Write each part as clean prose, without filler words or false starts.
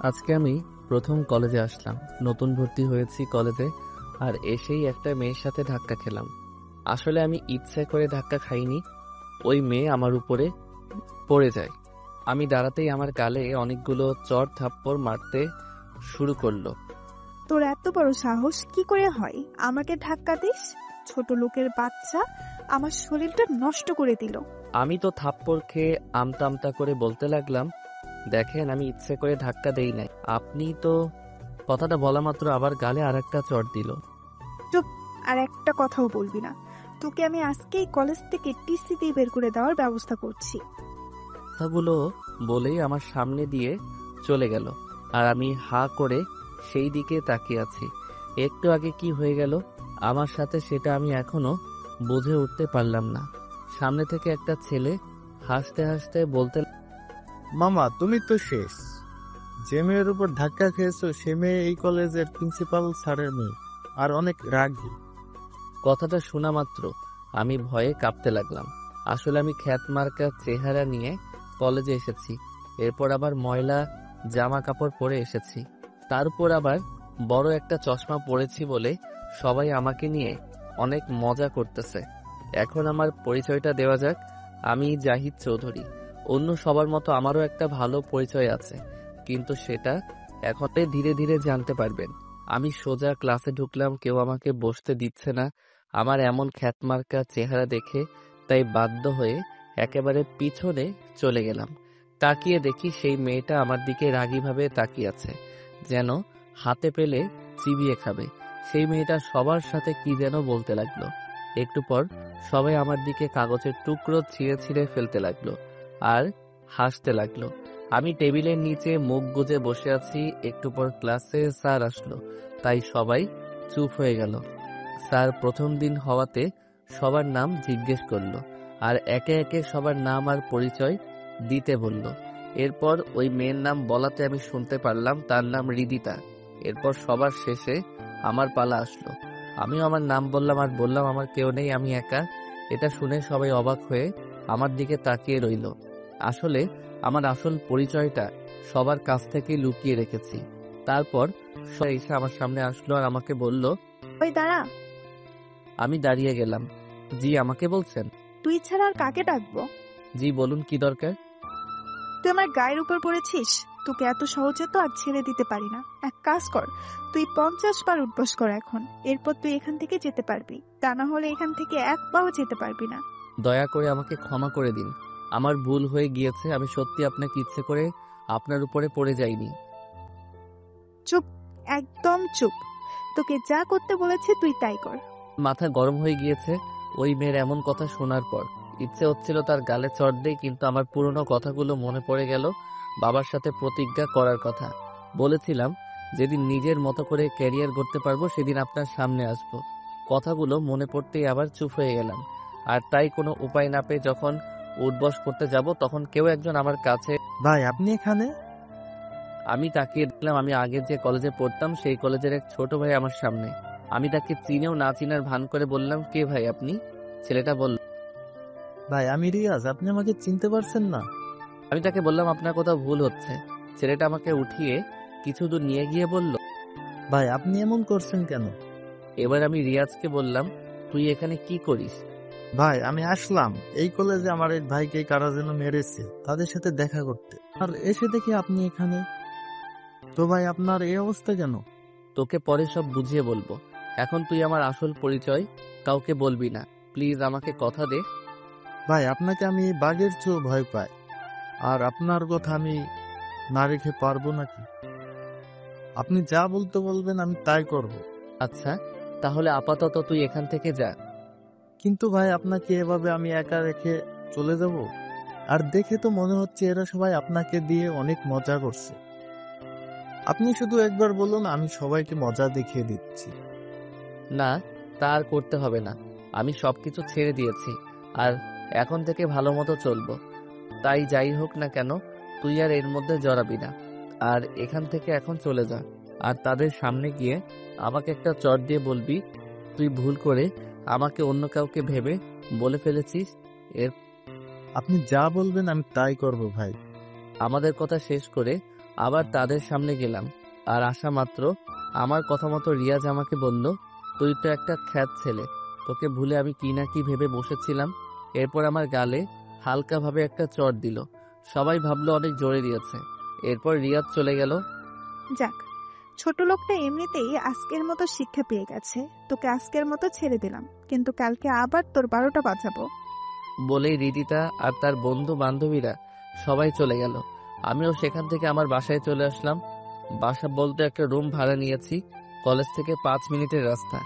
আজকে আমি প্রথম কলেজে আসলাম। নতুন ভর্তি হয়েছি কলেজে, আর এসেই একটা মেয়ের সাথে ধাক্কা খেলাম। আসলে আমি ইচ্ছে করে ধাক্কা খাইনি, ওই মেয়ে আমার উপরে পড়ে যায়। আমি দাঁড়াতেই আমার গালে অনেকগুলো চড় থাপ্পড় মারতে শুরু করলো। তোর এত বড় সাহস কি করে হয় আমাকে ধাক্কা দিস? ছোট লোকের বাচ্চা, আমার শরীরটা নষ্ট করে দিল। আমি তো থাপ্পড় খেয়ে আমতা আমতা করে বলতে লাগলাম, দেখেন আমি ইচ্ছে করে ধাক্কা দেই নাই, আপনি তো। কথাটা বলা মাত্র আবার গালে আরেকটা চড় দিল। চুপ, আর একটা কথাও বলবি না। তোকে আমি আজকেই কলেজ থেকে টিসি দিয়ে বের করে দেওয়ার ব্যবস্থা করছি। কথাগুলো বলেই আমার সামনে দিয়ে চলে গেল, আর আমি হা করে সেই দিকে তাকিয়ে আছি। একটু আগে কি হয়ে গেল আমার সাথে সেটা আমি এখনো বুঝে উঠতে পারলাম না। সামনে থেকে একটা ছেলে হাসতে হাসতে বলতে, মামা তুমি তো শেষ। যে মেয়ের উপর ধাক্কা খেয়েছো সে মেয়ে এই কলেজের প্রিন্সিপাল স্যারের মেয়ে, আর অনেক রাগী। কথাটা শোনা মাত্র আমি ভয়ে কাঁপতে লাগলাম। আসলে আমি খ্যাতমার্কা চেহারা নিয়ে কলেজে এসেছি, এরপর আবার ময়লা জামা কাপড় পরে এসেছি, তার উপর আবার বড় একটা চশমা পরেছি বলে সবাই আমাকে নিয়ে অনেক মজা করতেছে। এখন আমার পরিচয়টা দেওয়া যাক। আমি জাহিদ চৌধুরী। অন্য সবার মতো আমারও একটা ভালো পরিচয় আছে, কিন্তু সেটা এখন ধীরে ধীরে জানতে পারবেন। আমি সোজা ক্লাসে ঢুকলাম, কেউ আমাকে বসতে দিচ্ছে না আমার এমন খ্যাতমার্কা চেহারা দেখে, তাই বাধ্য হয়ে একেবারে পিছনে চলে গেলাম। তাকিয়ে দেখি সেই মেয়েটা আমার দিকে রাগীভাবে তাকিয়ে আছে, যেন হাতে পেলে চিবিয়ে খাবে। সেই মেয়েটা সবার সাথে কি যেন বলতে লাগলো। একটু পর সবাই আমার দিকে কাগজের টুকরো ছিঁড়ে ছিঁড়ে ফেলতে লাগলো আর হাসতে লাগলো। আমি টেবিলের নিচে মুখ গুজে বসে আছি। একটু পর ক্লাসে স্যার আসলো, তাই সবাই চুপ হয়ে গেল। স্যার প্রথম দিন হওয়াতে সবার নাম জিজ্ঞেস করলো, আর একে একে সবার নাম আর পরিচয় দিতে বলল। এরপর ওই মেয়ের নাম বলাতে আমি শুনতে পারলাম তার নাম হৃদিতা। এরপর সবার শেষে আমার পালা আসলো। আমিও আমার নাম বললাম আর বললাম আমার কেউ নেই, আমি একা। এটা শুনে সবাই অবাক হয়ে আমার দিকে তাকিয়ে রইল। আসলে আমার আসল পরিচয়টা সবার কাছ থেকে লুকিয়ে রেখেছি। তারপর সবাই এসে আমার সামনে আসলো আর আমাকে বলল। ওই দাঁড়া, আমি দাঁড়িয়ে গেলাম। জি, আমাকে বলছেন? তুই ছাড়া আর কাকে ডাকবো? জি বলুন, কি দরকার? তুই আমার গায়ের উপর পড়েছিস, তোকে এত সহজে তো আর ছেড়ে দিতে পারি না। এক কাজ কর, তুই 50 বার উঠবস কর এখন, এরপর তুই এখান থেকে যেতে পারবি, তা না হলে এখান থেকে এক পাও যেতে পারবি না। দয়া করে আমাকে ক্ষমা করে দিন, আমার ভুল হয়ে গিয়েছে। আমি সত্যি আপনাকে ইচ্ছে করে আপনার উপরে পড়ে যাইনি। চুপ, একদম চুপ। তোকে যা করতে বলেছে তুই তাই কর। মাথা গরম হয়ে গিয়েছে ওই মেয়ের এমন কথা শোনার পর। ইচ্ছে হচ্ছিল তার গালে চড় দেই, কিন্তু আমার পুরনো কথাগুলো মনে পড়ে গেল। বাবার সাথে প্রতিজ্ঞা করার কথা বলেছিলাম, যেদিন নিজের মতো করে ক্যারিয়ার গড়তে পারবো সেদিন আপনার সামনে আসবো। কথাগুলো মনে পড়তেই আবার চুপ হয়ে গেলাম। আর তাই কোনো উপায় না পেয়ে যখন উঠবস করতে যাব, তখন কেউ একজন আমার কাছে। ভাই আপনি এখানে? আমি তাকিয়ে দেখলাম আমি আগে যে কলেজে পড়তাম সেই কলেজের এক ছোট ভাই আমার সামনে। আমি তাকে চিনেও না চিনার ভান করে বললাম, কে ভাই আপনি? ছেলেটা বলল। ভাই আমি রিয়াজ, আপনি আমাকে চিনতে পারছেন না? আমি তাকে বললাম, আপনার কোথাও ভুল হচ্ছে। ছেলেটা আমাকে উঠিয়ে কিছু দূর নিয়ে গিয়ে বলল, ভাই আপনি এমন করছেন কেন? এবার আমি রিয়াজকে বললাম, তুই এখানে কি করিস? ভাই আমি আসলাম এই কলেজে আমার এক ভাইকে কারা যেন মেরেছে, তাদের সাথে দেখা করতে, আর এসে দেখি আপনি এখানে। তো ভাই আপনার এই অবস্থা কেন? তোকে পরে সব বুঝিয়ে বলবো, এখন তুই আমার আসল পরিচয় কাউকে বলবি না, প্লিজ আমাকে কথা দে। ভাই আপনাকে আমি বাঘের চেয়েও ভয় পাই, আর আপনার কথা আমি না রেখে পারবো নাকি? আপনি যা বলতে বলবেন আমি তাই করব। আচ্ছা, তাহলে আপাতত তুই এখান থেকে যা। কিন্তু ভাই আপনাকে এভাবে আমি একা রেখে চলে যাব? আর দেখে তো মনে হচ্ছে এরা সবাই আপনাকে দিয়ে অনেক মজা করছে। আপনি শুধু একবার বলুন, আমি সবাইকে মজা দেখিয়ে দিচ্ছি। না, তা আর করতে হবে না। আমি সবকিছু ছেড়ে দিয়েছি, আর এখন থেকে ভালো মতো চলবো। তাই যাই হোক না কেন, তুই আর এর মধ্যে জড়াবি না, আর এখান থেকে এখন চলে যা। আর তাদের সামনে গিয়ে আমাকে একটা চট দিয়ে বলবি, তুই ভুল করে আমাকে অন্য কাউকে ভেবে বলে ফেলেছিস। এর আপনি যা বলবেন আমি তাই করব ভাই। আমাদের কথা শেষ করে আবার তাদের সামনে গেলাম। আর আসা মাত্র আমার কথা মতো রিয়াজ আমাকে বলল, তুই তো একটা খ্যাত ছেলে, তোকে ভুলে আমি কি না কি ভেবে বসেছিলাম। এরপর আমার গালে হালকাভাবে একটা চড় দিল। সবাই ভাবলো অনেক জোরে দিয়েছে। এরপর রিয়াজ চলে গেল। যাক, ছোট লোকটা এমনিতেই আজকের মতো শিক্ষা পেয়ে গেছে। তোকে আজকের মতো ছেড়ে দিলাম, কিন্তু কালকে আবার তোর 12টা বাজাবো। বলেই রিদিতা আর তার বন্ধু বান্ধবীরা সবাই চলে গেল। আমিও সেখান থেকে আমার বাসায় চলে আসলাম। বাসা বলতে একটা রুম ভাড়া নিয়েছি। কলেজ থেকে 5 মিনিটের রাস্তা।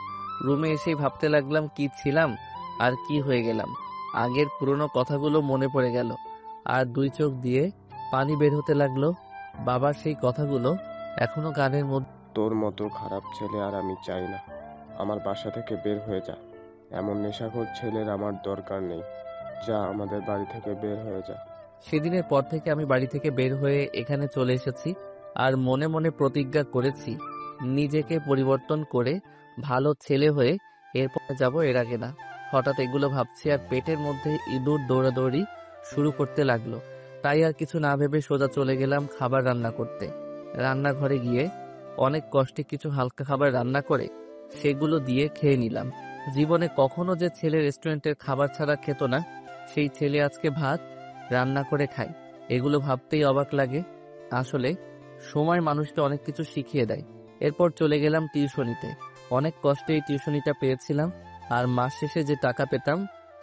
রুমে এসেই ভাবতে লাগলাম কি ছিলাম আর কি হয়ে গেলাম। আগের পুরনো কথাগুলো মনে পড়ে গেল আর 2 চোখ দিয়ে পানি বের হতে লাগলো। বাবার সেই কথাগুলো এখনো কানের মধ্যে। তোর মতো খারাপ ছেলে আর আমি চাই না। আমার বাসা থেকে বের হয়ে যা। এমন নেশাখোর ছেলের আমার দরকার নেই। যা, আমাদের বাড়ি থেকে বের হয়ে যা। সেদিনের পর থেকে আমি বাড়ি থেকে বের হয়ে এখানে চলে এসেছি আর মনে মনে প্রতিজ্ঞা করেছি নিজেকে পরিবর্তন করে ভালো ছেলে হয়ে এরপরে যাব, এর আগে না। হঠাৎ এগুলো ভাবছি আর পেটের মধ্যে ইঁদুর দৌড়াদৌড়ি শুরু করতে লাগলো। তাই আর কিছু না ভেবে সোজা চলে গেলাম খাবার রান্না করতে। রান্নাঘরে গিয়ে অনেক কষ্টে কিছু হালকা খাবার রান্না করে সেগুলো দিয়ে খেয়ে নিলাম। জীবনে কখনো যে ছেলে রেস্টুরেন্টের খাবার ছাড়া খেত না, সেই ছেলে আজকে ভাত রান্না করে খায়। এগুলো ভাবতেই অবাক লাগে। আসলে সময় মানুষকে অনেক কিছু শিখিয়ে দেয়। এরপর চলে গেলাম টিউশনিতে। অনেক কষ্টে এই টিউশনিটা পেয়েছিলাম আর মাস শেষে যে টাকা পেতাম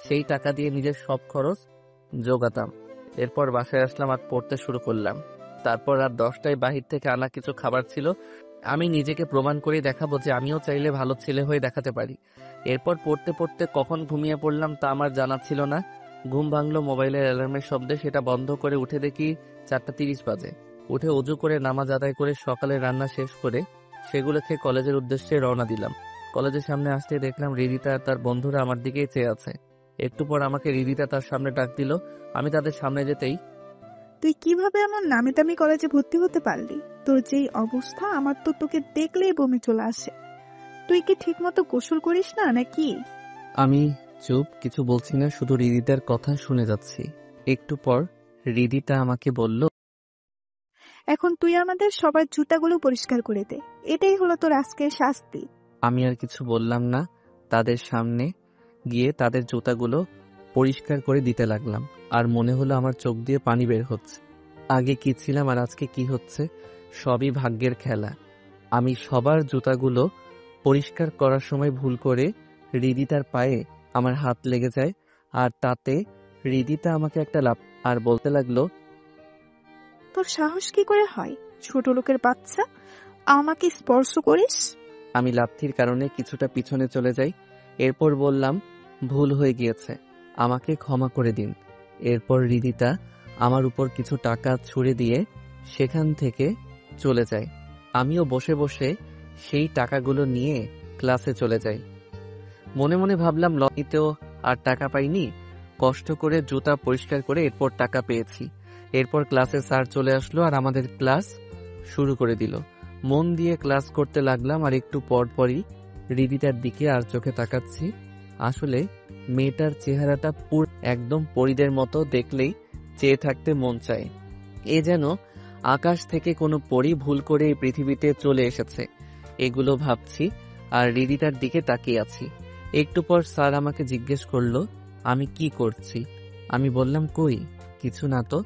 সেই টাকা দিয়ে নিজের সব খরচ জোগাতাম। এরপর বাসায় আসলাম আর পড়তে শুরু করলাম। তারপর রাত 10টায় বাহির থেকে আনা কিছু খাবার ছিল। আমি নিজেকে প্রমাণ করে দেখাবো যে আমিও চাইলে ভালো ছেলে হয়ে দেখাতে পারি। এরপর পড়তে পড়তে কখন ঘুমিয়ে পড়লাম তা আমার জানা ছিল না। ঘুম ভাঙলো মোবাইলের অ্যালার্মের শব্দে। সেটা বন্ধ করে উঠে দেখি 4:30 বাজে। উঠে অজু করে নামাজ আদায় করে সকালে রান্না শেষ করে সেগুলো খেয়ে কলেজের উদ্দেশ্যে রওনা দিলাম। কলেজের সামনে আসতে দেখলাম রিদিতা আর তার বন্ধুরা আমার দিকেই চেয়ে আছে। একটু পর আমাকে রিদিতা তার সামনে ডাক দিল। আমি তাদের সামনে যেতেই, তুই কিভাবে এমন নামি দামি কলেজে ভর্তি হতে পারলি? তোর যেই অবস্থা, আমার তো তোকে দেখলেই বমি চলে আসে। তুই কি ঠিক মতো গোসল করিস না নাকি? আমি চুপ, কিছু বলছি না, শুধু রিদিতার কথা শুনে যাচ্ছি। একটু পর রিদিতা আমাকে বলল, এখন তুই আমাদের সবার জুতাগুলো পরিষ্কার করে দে। এটাই হলো তোর আজকের শাস্তি। আমি আর কিছু বললাম না। তাদের সামনে গিয়ে তাদের জুতাগুলো পরিষ্কার করে দিতে লাগলাম। আর মনে হলো আমার চোখ দিয়ে পানি বের হচ্ছে। আগে কি ছিলাম আর আজকে কি হচ্ছে, সবই ভাগ্যের খেলা। আমি সবার জুতাগুলো পরিষ্কার করার সময় ভুল করে রিদিতার পায়ে আমার হাত লেগে যায়। আর তাতে রিদিতা আমাকে একটা লাফ আর বলতে লাগলো, তোর সাহস কি করে হয়, ছোট লোকের বাচ্চা, আমাকে স্পর্শ করিস? আমি লাথির কারণে কিছুটা পিছনে চলে যাই। এরপর বললাম, ভুল হয়ে গিয়েছে, আমাকে ক্ষমা করে দিন। এরপর রিদিতা আমার উপর কিছু টাকা ছুড়ে দিয়ে সেখান থেকে চলে যায়। আমিও বসে বসে সেই টাকাগুলো নিয়ে ক্লাসে চলে যাই। মনে মনে ভাবলাম লনিতেও আর টাকা পাইনি, কষ্ট করে জুতা পরিষ্কার করে এরপর টাকা পেয়েছি। এরপর ক্লাসে স্যার চলে আসলো আর আমাদের ক্লাস শুরু করে দিল। মন দিয়ে ক্লাস করতে লাগলাম আর একটু পর পরই রিদিতার দিকে আর চোখে তাকাচ্ছি। আসলে মেয়েটার চেহারাটা পুরো একদম পরীদের মতো, দেখলেই চেয়ে থাকতে মন চায়। এ যেন আকাশ থেকে কোনো পরী ভুল করে এই পৃথিবীতে চলে এসেছে। এগুলো ভাবছি আর রিদিতার দিকে তাকিয়ে আছি। একটু পর স্যার আমাকে জিজ্ঞেস করলো আমি কি করছি। আমি বললাম, কই কিছু না তো।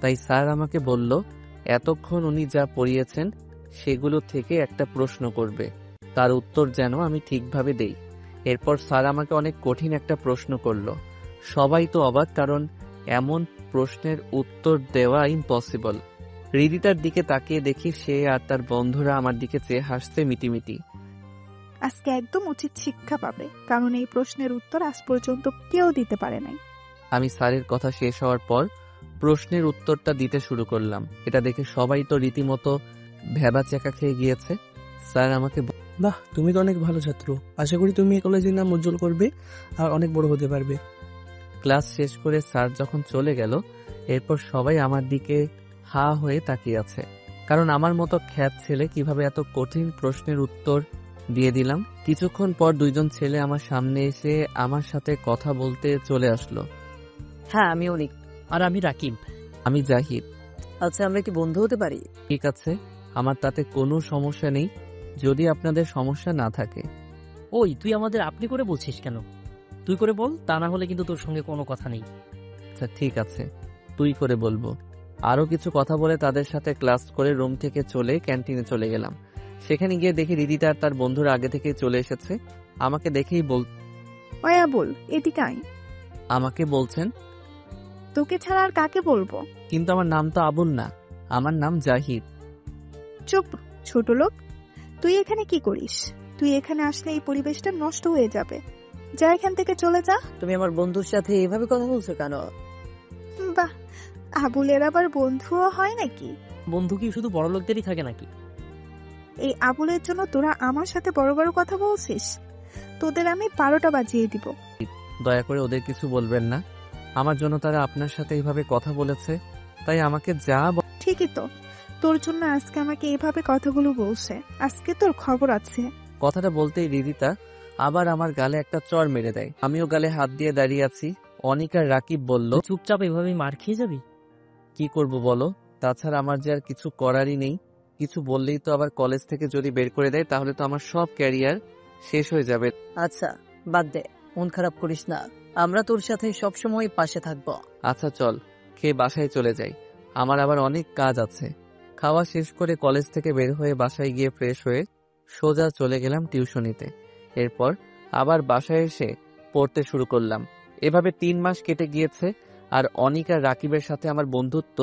তাই স্যার আমাকে বলল, এতক্ষণ উনি যা পড়িয়েছেন সেগুলো থেকে একটা প্রশ্ন করবে, তার উত্তর যেন আমি ঠিকভাবে দেই। এরপর স্যার আমাকে অনেক কঠিন একটা প্রশ্ন করলো। সবাই তো অবাক, কারণ এমন প্রশ্নের উত্তর দেওয়া ইম্পসিবল। রিদিতার দিকে তাকিয়ে দেখি সে আর তার বন্ধুরা আমার দিকে চেয়ে হাসছে মিটিমিটি। আজকে একদম উচিত শিক্ষা পাবে, কারণ এই প্রশ্নের উত্তর আজ পর্যন্ত কেউ দিতে পারে নাই। আমি স্যারের কথা শেষ হওয়ার পর প্রশ্নের উত্তরটা দিতে শুরু করলাম। এটা দেখে সবাই তো রীতিমতো ভ্যাবাচ্যাকা খেয়ে গিয়েছে। স্যার আমাকে বাহ, তুমি তো অনেক ভালো ছাত্র। আশা করি তুমি এই কলেজের নাম উজ্জ্বল করবে আর অনেক বড় হতে পারবে। ক্লাস শেষ করে স্যার যখন চলে গেল, এরপর সবাই আমার দিকে হা হয়ে তাকিয়ে আছে, কারণ আমার মতো খ্যাত ছেলে কিভাবে এত কঠিন প্রশ্নের উত্তর দিয়ে দিলাম। কিছুক্ষণ পর 2জন ছেলে আমার সামনে এসে আমার সাথে কথা বলতে চলে আসলো। হ্যাঁ, আমি অনিক। আর আমি রাকিব। আমি জাহিদ। আচ্ছা, আমরা কি বন্ধু হতে পারি? ঠিক আছে, আমার তাতে কোনো সমস্যা নেই, যদি আপনাদের সমস্যা না থাকে। ওই তুই আমাদের আপনি করে বলছিস কেন? তুই করে বল, তা না হলে কিন্তু তোর সঙ্গে কোনো কথা নেই। আচ্ছা ঠিক আছে, তুই করে বলবো। আরো কিছু কথা বলে তাদের সাথে ক্লাস করে রুম থেকে চলে ক্যান্টিনে চলে গেলাম। সেখানে গিয়ে দেখি রিদিতা আর তার বন্ধুরা আগে থেকে চলে এসেছে। আমাকে দেখেই ওই আবুল, এদিকে আয়। আমাকে বলছেন, তোকে ছাড়া আর কাকে বলবো? কিন্তু আমার নাম তো আবুল না, আমার নাম জাহিদ। চুপ, ছোট লোক। তুই এখানে কি করিস? তুই এখানে আসলে এই পরিবেশটা নষ্ট হয়ে যাবে। যা এখান থেকে, চলে যা। তুমি আমার বন্ধুর সাথে এভাবে কথা বলছো কেন? বাহ, আবুলের আবার বন্ধুও হয় নাকি? বন্ধু কি শুধু বড় লোকদেরই থাকে নাকি? এই আবুলের জন্য তোরা আমার সাথে বড় বড় কথা বলছিস? তোদের আমি 12টা বাজিয়ে দিব। দয়া করে ওদের কিছু বলবেন না, আমার জন্য তারা আপনার সাথে এইভাবে কথা বলেছে, তাই আমাকে যা ঠিকই তো, তোর জন্য আজকে আমাকে এভাবে কথাগুলো বলছে। আজকে তোর খবর আছে। কথাটা বলতেই রিদিতা আবার আমার গালে একটা চড় মেরে দেয়। আমিও গালে হাত দিয়ে দাঁড়িয়ে আছি। অনিক আর রাকিব বলল, চুপচাপ এভাবেই মার খেয়ে যাবি? কি করব বলো, তাছাড়া আমার যে আর কিছু করারই নেই। কিছু বললেই তো আবার কলেজ থেকে যদি বের করে দেয়, তাহলে তো আমার সব ক্যারিয়ার শেষ হয়ে যাবে। আচ্ছা বাদ দে, মন খারাপ করিস না, আমরা তোর সাথে সবসময় পাশে থাকবো। আচ্ছা চল, খেয়ে বাসায় চলে যাই, আমার আবার অনেক কাজ আছে। খাওয়া শেষ করে কলেজ থেকে বের হয়ে বাসায় গিয়ে ফ্রেশ হয়ে সোজা চলে গেলাম টিউশনিতে। এরপর আবার বাসায় এসে পড়তে শুরু করলাম। এভাবে 3 মাস কেটে গিয়েছে, আর অনিক আর রাকিবের সাথে আমার বন্ধুত্ব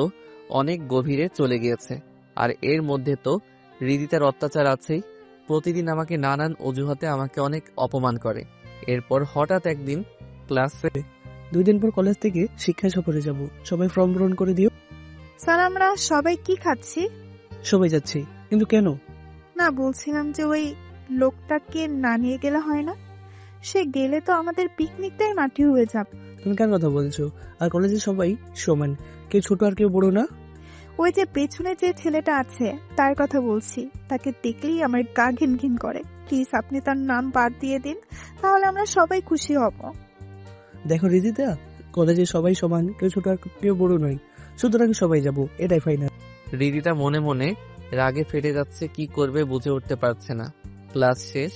অনেক গভীরে চলে গিয়েছে। আর এর মধ্যে তো হৃদিতার অত্যাচার আছেই। প্রতিদিন আমাকে নানান অজুহাতে আমাকে অনেক অপমান করে। এরপর হঠাৎ একদিন ক্লাসে 2 দিন পর কলেজ থেকে শিক্ষা সফরে যাব, সবাই ফর্ম পূরণ করে দিও। স্যার, আমরা সবাই কি খাচ্ছি? সবাই যাচ্ছি, কিন্তু কেন? না, বলছিলাম যে ওই লোকটাকে না নিয়ে গেলে হয় না? সে গেলে তো আমাদের পিকনিকটাই মাটি হয়ে যাবে। তুমি কার কথা বলছো? আর কলেজে সবাই সমান, কেউ ছোট আর কেউ বড় না। ওই যে পেছনে যে ছেলেটা আছে তার কথা বলছি। তাকে দেখলেই আমার গা ঘিন ঘিন করে। প্লিজ আপনি তার নাম বাদ দিয়ে দিন, তাহলে আমরা সবাই খুশি হব। দেখো রিদিতা, কলেজে সবাই সমান, কেউ ছোট আর কেউ বড় নয়, সুতরাং সবাই যাব, এটাই ফাইনাল। হৃদিতা মনে মনে রাগে ফেটে যাচ্ছে, কি করবে বুঝে উঠতে পারছে না। ক্লাস শেষ,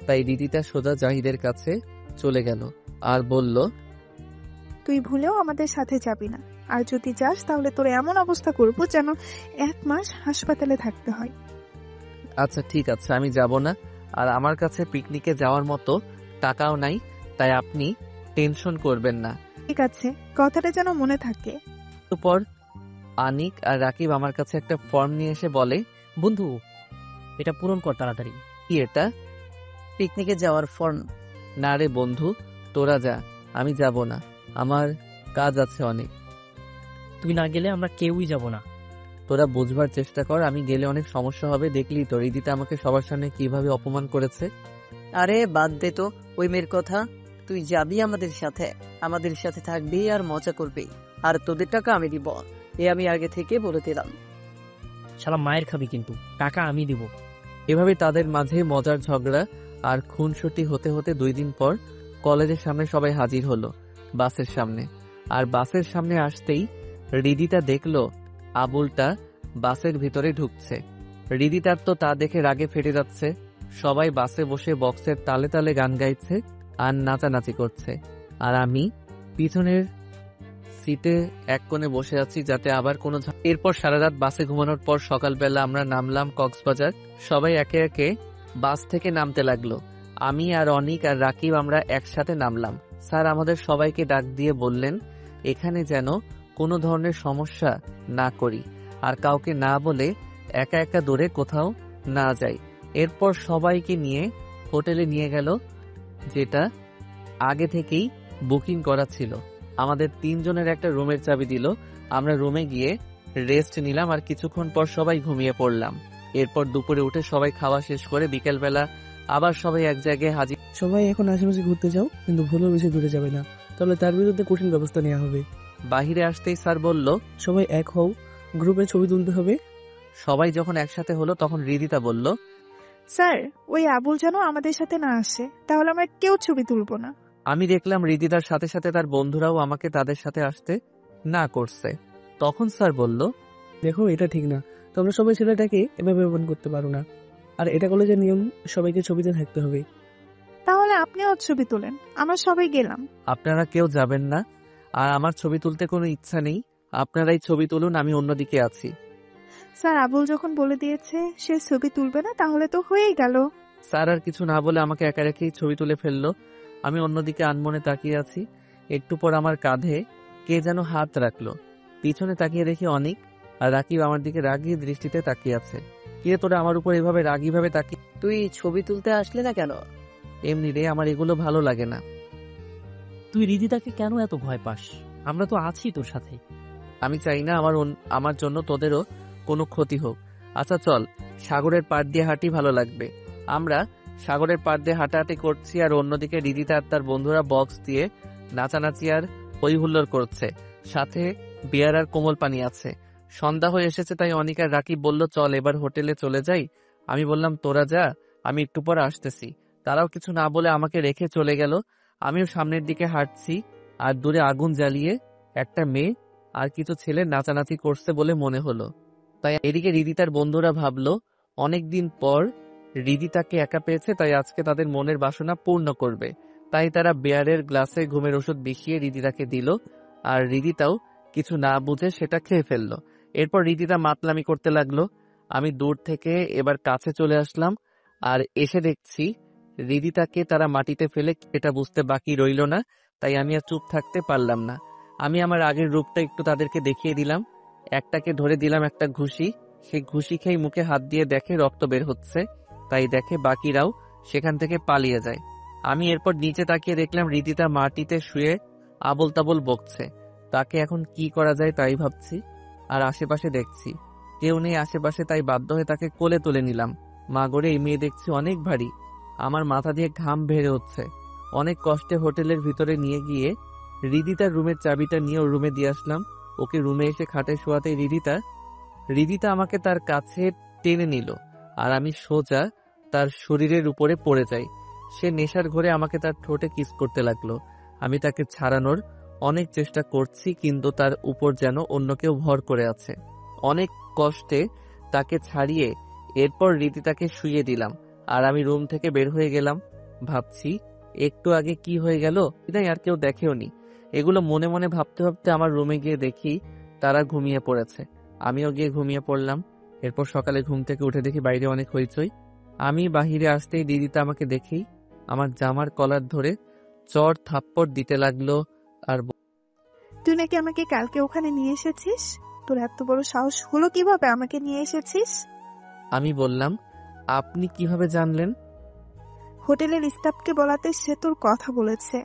তাই হৃদিতা সোজা জাহিদের কাছে চলে গেল আর বলল, তুই ভুলেও আমাদের সাথে যাবি না, আর যদি যাস তাহলে তোর এমন অবস্থা করব যেন 1 মাস হাসপাতালে থাকতে হয়। আচ্ছা ঠিক আছে, আমি যাব না। আর আমার কাছে পিকনিকে যাওয়ার মতো টাকাও নাই, তাই আপনি টেনশন করবেন না। ঠিক আছে, কথাটা যেন মনে থাকে। এরপর আনিক আর রাকিব আমার কাছে একটা ফর্ম নিয়ে এসে বলে, বন্ধু, এটা পূরণ কর তাড়াতাড়ি। কি এটা? পিকনিকে যাওয়ার ফর্ম। না রে বন্ধু, তোরা যা, আমি যাব না, আমার কাজ আছে অনেক। তুই না গেলে আমরা কেউই যাব না। তোরা বুঝবার চেষ্টা কর, আমি গেলে অনেক সমস্যা হবে। দেখলি তো রিদিতা আমাকে সবার সামনে কিভাবে অপমান করেছে। আরে বাদ দে তো ওই মেয়ের কথা, তুই যাবি আমাদের সাথে থাকবি আর মজা করবি, আর তোদের টাকা আমি দিব, এ আমি আগে থেকে বলে দিলাম। শালা মায়ের খাবি কিন্তু, টাকা আমি দিব। এভাবে তাদের মাঝে মজার ঝগড়া আর খুনসুটি হতে হতে 2 দিন পর কলেজের সামনে সবাই হাজির হলো, বাসের সামনে। আর বাসের সামনে আসতেই হৃদিতা দেখলো আবুলটা বাসের ভিতরে ঢুকছে। হৃদিতার তো তা দেখে রাগে ফেটে যাচ্ছে। সবাই বাসে বসে বক্সের তালে তালে গান গাইছে আর নাচানাচি করছে, আর আমি পিছনের সিটে এক কোণে বসে আছি, যাতে আবার কোনো এরপর সারা রাত বাসে ঘুমানোর পর সকালবেলা আমরা নামলাম কক্সবাজার। সবাই একে একে বাস থেকে নামতে লাগলো। আমি আর অনিক আর রাকিব আমরা একসাথে নামলাম। স্যার আমাদের সবাইকে ডাক দিয়ে বললেন, এখানে যেন কোনো ধরনের সমস্যা না করি, আর কাউকে না বলে একা একা দূরে কোথাও না যাই। এরপর সবাইকে নিয়ে হোটেলে নিয়ে গেল, যেটা আগে থেকেই বুকিং করা ছিল। আমাদের 3 জনের একটা রুমের চাবি দিল। আমরা রুমে গিয়ে রেস্ট নিলাম, আর কিছুক্ষণ পর সবাই ঘুমিয়ে পড়লাম। এরপর দুপুরে উঠে সবাই খাওয়া শেষ করে বিকেলবেলা আবার সবাই এক জায়গায় হাজির। সবাই এখন আশেপাশে ঘুরতে যাও, কিন্তু ভুলেও বেশি দূরে যাবে না, তাহলে তার বিরুদ্ধে কঠিন ব্যবস্থা নেওয়া হবে। বাহিরে আসতেই স্যার বলল, সবাই এক হও, গ্রুপে ছবি তুলতে হবে। সবাই যখন একসাথে হলো তখন হৃদিতা বলল, স্যার, ওই আবুল যেন আমাদের সাথে না আসে, তাহলে আমরা কেউ ছবি তুলবো না। আমি দেখলাম হৃদিতার সাথে সাথে তার বন্ধুরাও আমাকে তাদের সাথে আসতে না করছে। তখন স্যার বলল, দেখো এটা ঠিক না, তোমরা সবাই ছেলেটাকে এভাবে অপমান করতে পারো না। আর এটা কলেজের নিয়ম, সবাইকে ছবিতে থাকতে হবে। তাহলে আপনিও ছবি তোলেন, আমরা সবাই গেলাম। আপনারা কেউ যাবেন না, আর আমার ছবি তুলতে কোনো ইচ্ছা নেই। আপনারাই ছবি তুলুন, আমি অন্যদিকে আছি। স্যার আবুল যখন বলে দিয়েছে সে ছবি তুলবে না, তাহলে তো হয়েই গেল। স্যার আর কিছু না বলে আমাকে একা রেখেই ছবি তুলে ফেললো। আমি অন্যদিকে আনমনে তাকিয়ে আছি। একটু পর আমার কাঁধে কে যেন হাত রাখলো। পিছনে তাকিয়ে দেখি অনিক আর রাকিব আমার দিকে রাগী দৃষ্টিতে তাকিয়ে আছে। কিরে তোরা আমার উপর এভাবে রাগী ভাবে তাকিয়ে? তুই ছবি তুলতে আসলে না কেন? এমনি রে, আমার এগুলো ভালো লাগে না। তুই রিদিতাকে কেন এত ভয় পাস? আমরা তো আছি তোর সাথে। আমি চাই না আমার জন্য তোদেরও কোনো ক্ষতি হোক। আচ্ছা চল, সাগরের পাড় দিয়ে হাঁটি, ভালো লাগবে। আমরা সাগরের পাড় দিয়ে হাঁটাহাঁটি করছি, আর অন্যদিকে রিদিতা আর তার বন্ধুরা বক্স দিয়ে নাচানাচি আর হই হুল্লোড় করছে। সাথে বিয়ার আর কোমল পানি আছে। সন্ধ্যা হয়ে এসেছে, তাই অনিক আর রাকিব বলল চল এবার হোটেলে চলে যাই। আমি বললাম তোরা যা, আমি একটু পর আসতেছি। তারাও কিছু না বলে আমাকে রেখে চলে গেল। আমিও সামনের দিকে হাঁটছি, আর দূরে আগুন জ্বালিয়ে একটা মেয়ে আর কিছু ছেলে নাচানাচি করছে বলে মনে হলো। তাই এদিকে রিদিতার বন্ধুরা ভাবলো অনেকদিন পর রিদিতাকে একা পেয়েছে, তাই আজকে তাদের মনের বাসনা পূর্ণ করবে। তাই তারা বিয়ারের গ্লাসে ঘুমের ওষুধ মিশিয়ে রিদিতাকে দিল, আর রিদিতাও কিছু না বুঝে সেটা খেয়ে ফেললো। এরপর রিদিতা মাতলামি করতে লাগলো। আমি দূর থেকে এবার কাছে চলে আসলাম, আর এসে দেখছি রিদিতাকে তারা মাটিতে ফেলে এটা বুঝতে বাকি রইল না। তাই আমি আর চুপ থাকতে পারলাম না। আমি আমার আগের রূপটা একটু তাদেরকে দেখিয়ে দিলাম। একটাকে ধরে দিলাম একটা ঘুষি। সেই ঘুষি খেয়ে মুখে হাত দিয়ে দেখে রক্ত বের হচ্ছে, তাই দেখে বাকিরাও সেখান থেকে পালিয়ে যায়। আমি এরপর নিচে তাকিয়ে দেখলাম রিদিতা মাটিতে শুয়ে আবোল তাবোল বকছে। তাকে এখন কি করা যায় তাই ভাবছি, আর আশেপাশে দেখছি কেউ নেই আশেপাশে, তাই বাধ্য হয়ে তাকে কোলে তুলে নিলাম। মা গড়ে এই মেয়ে দেখছি অনেক ভারী। আমার মাথা দিয়ে ঘাম বের হচ্ছে। অনেক কষ্টে হোটেলের ভিতরে নিয়ে গিয়ে রিদিতার রুমের চাবিটা নিয়ে ওর রুমে দিয়ে আসলাম। ওকে রুমে এসে খাটে শোয়াতেই রিদিতা আমাকে তার কাছে টেনে নিল, আর আমি সোজা তার শরীরের উপরে পড়ে যাই। সে নেশার ঘরে আমাকে তার ঠোঁটে কিস করতে লাগলো। আমি তাকে ছাড়ানোর অনেক চেষ্টা করছি, কিন্তু তার উপর যেন অন্য কেউ ভর করে আছে। অনেক কষ্টে তাকে ছাড়িয়ে এরপর রিদিতাকে শুইয়ে দিলাম, আর আমি রুম থেকে বের হয়ে গেলাম। ভাবছি একটু আগে কি হয়ে গেল, তাই আর কেউ দেখেও নি। এগুলো মনে মনে ভাবতে ভাবতে আমার রুমে গিয়ে দেখি তারা ঘুমিয়ে পড়েছে। আমিও গিয়ে ঘুমিয়ে পড়লাম। এরপর সকালে ঘুম থেকে উঠে দেখি বাইরে অনেক হইচই। আমি বাহিরে আসতেই দিদিতা আমাকে দেখেই আমার জামার কলার ধরে চড় থাপ্পড় দিতে লাগলো, আর তুই নাকি আমাকে কালকে ওখানে নিয়ে এসেছিস? তোর এত বড় সাহস হলো কিভাবে আমাকে নিয়ে এসেছিস? আমি বললাম আপনি কিভাবে জানলেন? হোটেলের স্টাফকে বলাতে সে তোর কথা বলেছে।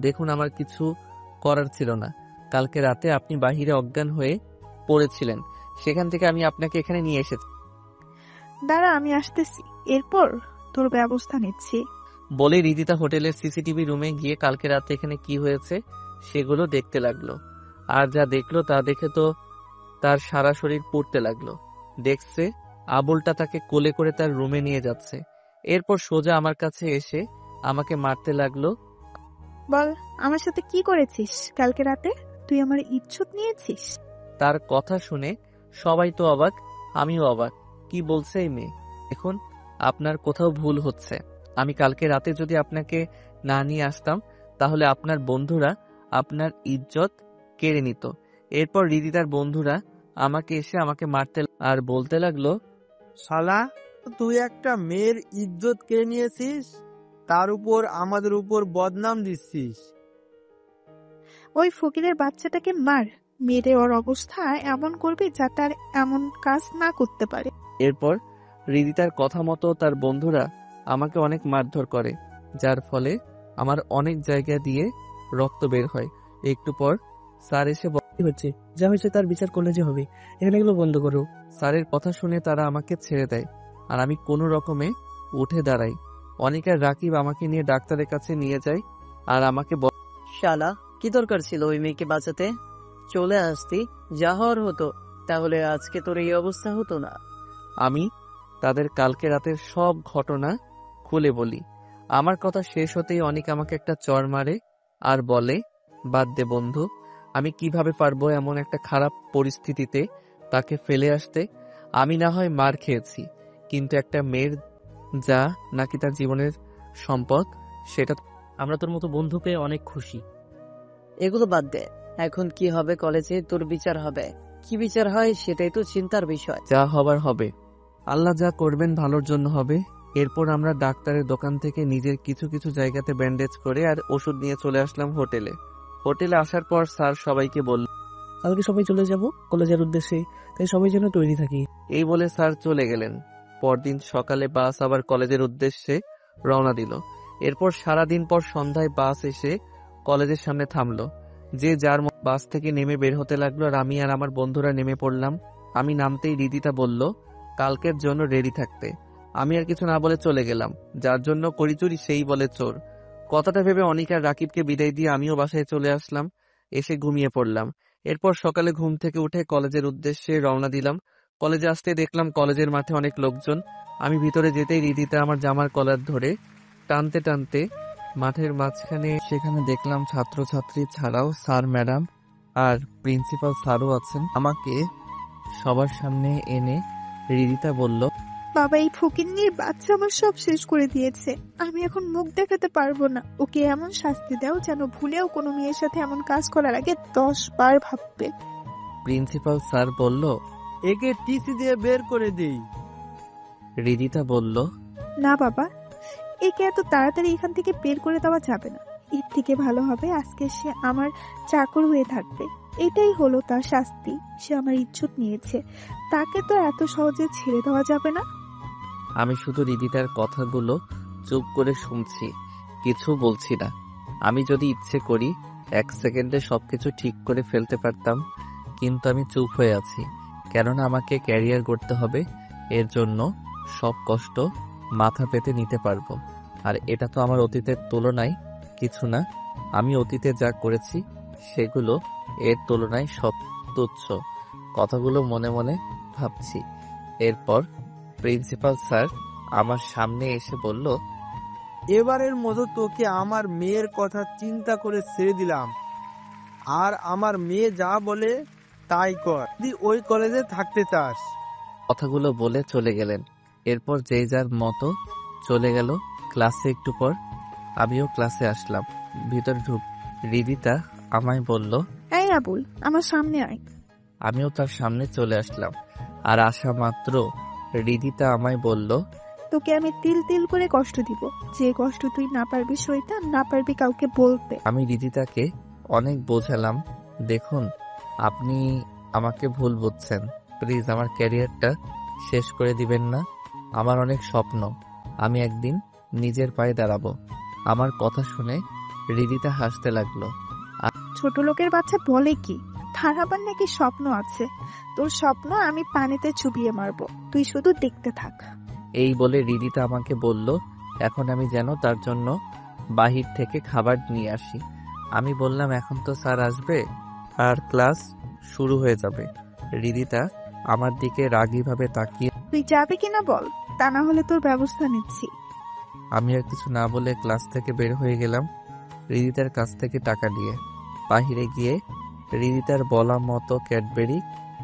দেখুন আমার কিছু করার ছিল না। কালকে রাতে আপনি বাহিরে অজ্ঞান হয়ে পড়েছিলেন, সেখান থেকে আমি আপনাকে এখানে নিয়ে এসেছি। দাঁড়া, আমি আসতেছি, এরপর তোর ব্যবস্থা নিচ্ছি। বলে রিদিতা হোটেলের সিসিটিভি রুমে গিয়ে কালকে রাতে এখানে কি হয়েছে সেগুলো দেখতে লাগলো। আর যা দেখলো তা দেখে তো তার সারা শরীর পুড়তে লাগলো। দেখছে আবুলটা তাকে কোলে করে তার রুমে নিয়ে যাচ্ছে। এরপর সোজা আমার কাছে এসে আমাকে মারতে লাগলো। বল, আমার সাথে কি করেছিস কালকে রাতে? তুই আমার ইজ্জত নিয়েছিস? তার কথা শুনে সবাই তো অবাক, আমিও অবাক। কি বলছে এই মেয়ে? এখন আপনার কোথাও ভুল হচ্ছে। আমি কালকে রাতে যদি আপনাকে না নিয়ে আসতাম, তাহলে আপনার বন্ধুরা আপনার ইজ্জত কেড়ে নিত। এরপর রিদিতার বন্ধুরা আমাকে এসে আমাকে মারতে আর বলতে লাগলো, শালা, তুই একটা মেয়ের ইজ্জত কেড়ে নিয়েছিস, তার উপর আমাদের উপর বদনাম দিচ্ছিস। ওই ফকিরের বাচ্চাটাকে মার, মেরে ওর অবস্থা এমন করবি যাতে আর এমন কাজ না করতে পারে। এরপর রিদিতার কথা মতো তার বন্ধুরা আমাকে অনেক মারধর করে, যার ফলে আমার অনেক জায়গা দিয়ে রক্ত বের হয়। একটু পর স্যার এসে কি হচ্ছে? যা হয়েছে তার বিচার কলেজে হবে, এখানে এগুলো বন্ধ করো। স্যারের কথা শুনে তারা আমাকে ছেড়ে দেয়, আর আমি কোনো রকমে উঠে দাঁড়াই। অনিক আর রাকিব আমাকে নিয়ে ডাক্তারের কাছে নিয়ে যায়, আর আমাকে শালা, কি দরকার ছিল ওই মেয়েকে বাঁচাতে? চলে আসতি, যা হওয়ার হতো। তাহলে আজকে তোর এই অবস্থা হতো না। আমি তাদের কালকে রাতের সব ঘটনা খুলে বলি। আমার কথা শেষ হতেই অনিক আমাকে একটা চড় মারে আর বলে, বাদ দে বন্ধু, আমি কিভাবে পারবো এমন একটা খারাপ পরিস্থিতিতে তাকে ফেলে আসতে? আমি না হয় মার খেয়েছি, কিন্তু একটা মেয়ের যা নাকি তার জীবনের সম্পদ, সেটা আমরা তোর মতো বন্ধু পেয়ে অনেক খুশি। এগুলো বাদ দে। এখন কি হবে কলেজে? তোর বিচার হবে। কি বিচার হয় সেটাই তো চিন্তার বিষয়। যা হবার হবে। আল্লাহ যা করবেন ভালোর জন্য হবে। এরপর আমরা ডাক্তারের দোকান থেকে নিজের কিছু কিছু জায়গাতে ব্যান্ডেজ করে আর ওষুধ নিয়ে চলে আসলাম হোটেলে। হোটেলে আসার পর স্যার সবাইকে বলল, কালকে সবাই চলে যাব কলেজের উদ্দেশ্যে, তাই সবাই যেন তৈরি থাকি। এই বলে স্যার চলে গেলেন। পরদিন সকালে বাস আবার কলেজের উদ্দেশ্যে রওনা দিল। এরপর সারাদিন পর সন্ধ্যায় বাস এসে কলেজের সামনে থামলো। যে যার বাস থেকে নেমে বের হতে লাগলো আর আমি আর আমার বন্ধুরা নেমে পড়লাম। আমি নামতেই রিদিতা বলল কালকের জন্য রেডি থাকতে। আমি আর কিছু না বলে চলে গেলাম। যার জন্য করি চুরি সেই বলে চোর। কথাটা ভেবে অনিক আর রাকিবকে বিদায় দিয়ে আমিও বাসায় চলে আসলাম। এসে ঘুমিয়ে পড়লাম। এরপর সকালে ঘুম থেকে উঠে কলেজের উদ্দেশ্যে রওনা দিলাম। কলেজে আসতে দেখলাম কলেজের মাঠে অনেক লোকজন। আমি ভিতরে যেতেই রিদিতা আমার জামার কলার ধরে টানতে টানতে মাঠের মাঝখানে, সেখানে দেখলাম ছাত্রছাত্রী ছাড়াও স্যার ম্যাডাম আর প্রিন্সিপাল স্যারও আছেন। আমাকে সবার সামনে এনে রিদিতা বলল, বাবা, এই ফকিন্নির বাচ্চা আমার সব শেষ করে দিয়েছে। আমি এখন মুখ দেখাতে পারবো না। ওকে এমন শাস্তি দাও যেন ভুলেও কোনো মেয়ের সাথে এমন কাজ করার আগে 10 বার ভাববে। প্রিন্সিপাল স্যার বলল, একে টিসি দিয়ে বের করে দেই। রিদিতা বলল, না বাবা, একে এত তাড়াতাড়ি এখান থেকে বের করে দেওয়া যাবে না। এর থেকে ভালো হবে আজকে সে আমার চাকর হয়ে থাকবে। এটাই হলো তার শাস্তি। সে আমার ইজ্জত নিয়েছে, তাকে তো এত সহজে ছেড়ে দেওয়া যাবে না। আমি শুধু রিদিতার কথাগুলো চুপ করে শুনছি, কিছু বলছি না। আমি যদি ইচ্ছে করি 1 সেকেন্ডে সবকিছু ঠিক করে ফেলতে পারতাম, কিন্তু আমি চুপ হয়ে আছি। কেননা আমাকে ক্যারিয়ার করতে হবে। এর জন্য সব কষ্ট মাথা পেতে নিতে পারবো। আর এটা তো আমার অতীতের তুলনায় কিছু না। আমি অতীতে যা করেছি সেগুলো এর তুলনায় সব তুচ্ছ। কথাগুলো মনে মনে ভাবছি। এরপর প্রিন্সিপাল স্যার আমার সামনে এসে বলল, এবারের মতো তোকে আমার মেয়ের কথা চিন্তা করে ছেড়ে দিলাম। আর আমার মেয়ে যা বলে তাই কর, যদি ওই কলেজে থাকতে চাস। কথাগুলো বলে চলে গেলেন। এরপর যে যার মতো চলে গেল। ক্লাসে একটু পর আমিও ক্লাসে আসলাম। ভিতরে ঢুক রিদিতা আমায় বলল, এই আবুল, আমার সামনে আয়। আমিও তার সামনে চলে আসলাম। আর আসা মাত্র রিদিতা আমায় বলল, তোকে আমি তিল তিল করে কষ্ট দিব, যে কষ্ট তুই না পারবি সইতে, না পারবি কাউকে বলতে। আমি রিদিতাকে অনেক বোঝালাম, দেখুন আপনি আমাকে ভুল বুঝছেন। প্লিজ আমার ক্যারিয়ারটা শেষ করে দিবেন না। আমার অনেক স্বপ্ন, আমি একদিন নিজের পায়ে দাঁড়াবো। আমার কথা শুনে রিদিতা হাসতে লাগলো। ছোট লোকের বাচ্চা বলে কি, তার আবার নাকি স্বপ্ন আছে। তোর স্বপ্ন আমি পানিতে চুবিয়ে মারবো, তুই শুধু দেখতে থাক। এই বলে রিদিতা আমাকে বলল এখন আমি যেন তার জন্য বাহির থেকে খাবার নিয়ে আসি। আমি বললাম এখন তো স্যার আসবে আর ক্লাস শুরু হয়ে যাবে। রিদিতা আমার দিকে রাগীভাবে তাকিয়ে, তুই যাবি কিনা বল, তা না হলে তোর ব্যবস্থা নিচ্ছি। আমি আর কিছু না বলে ক্লাস থেকে বের হয়ে গেলাম রিদিতার কাছ থেকে টাকা নিয়ে। বাহিরে গিয়ে রিদিতার বলা মতো ক্যাডবেরি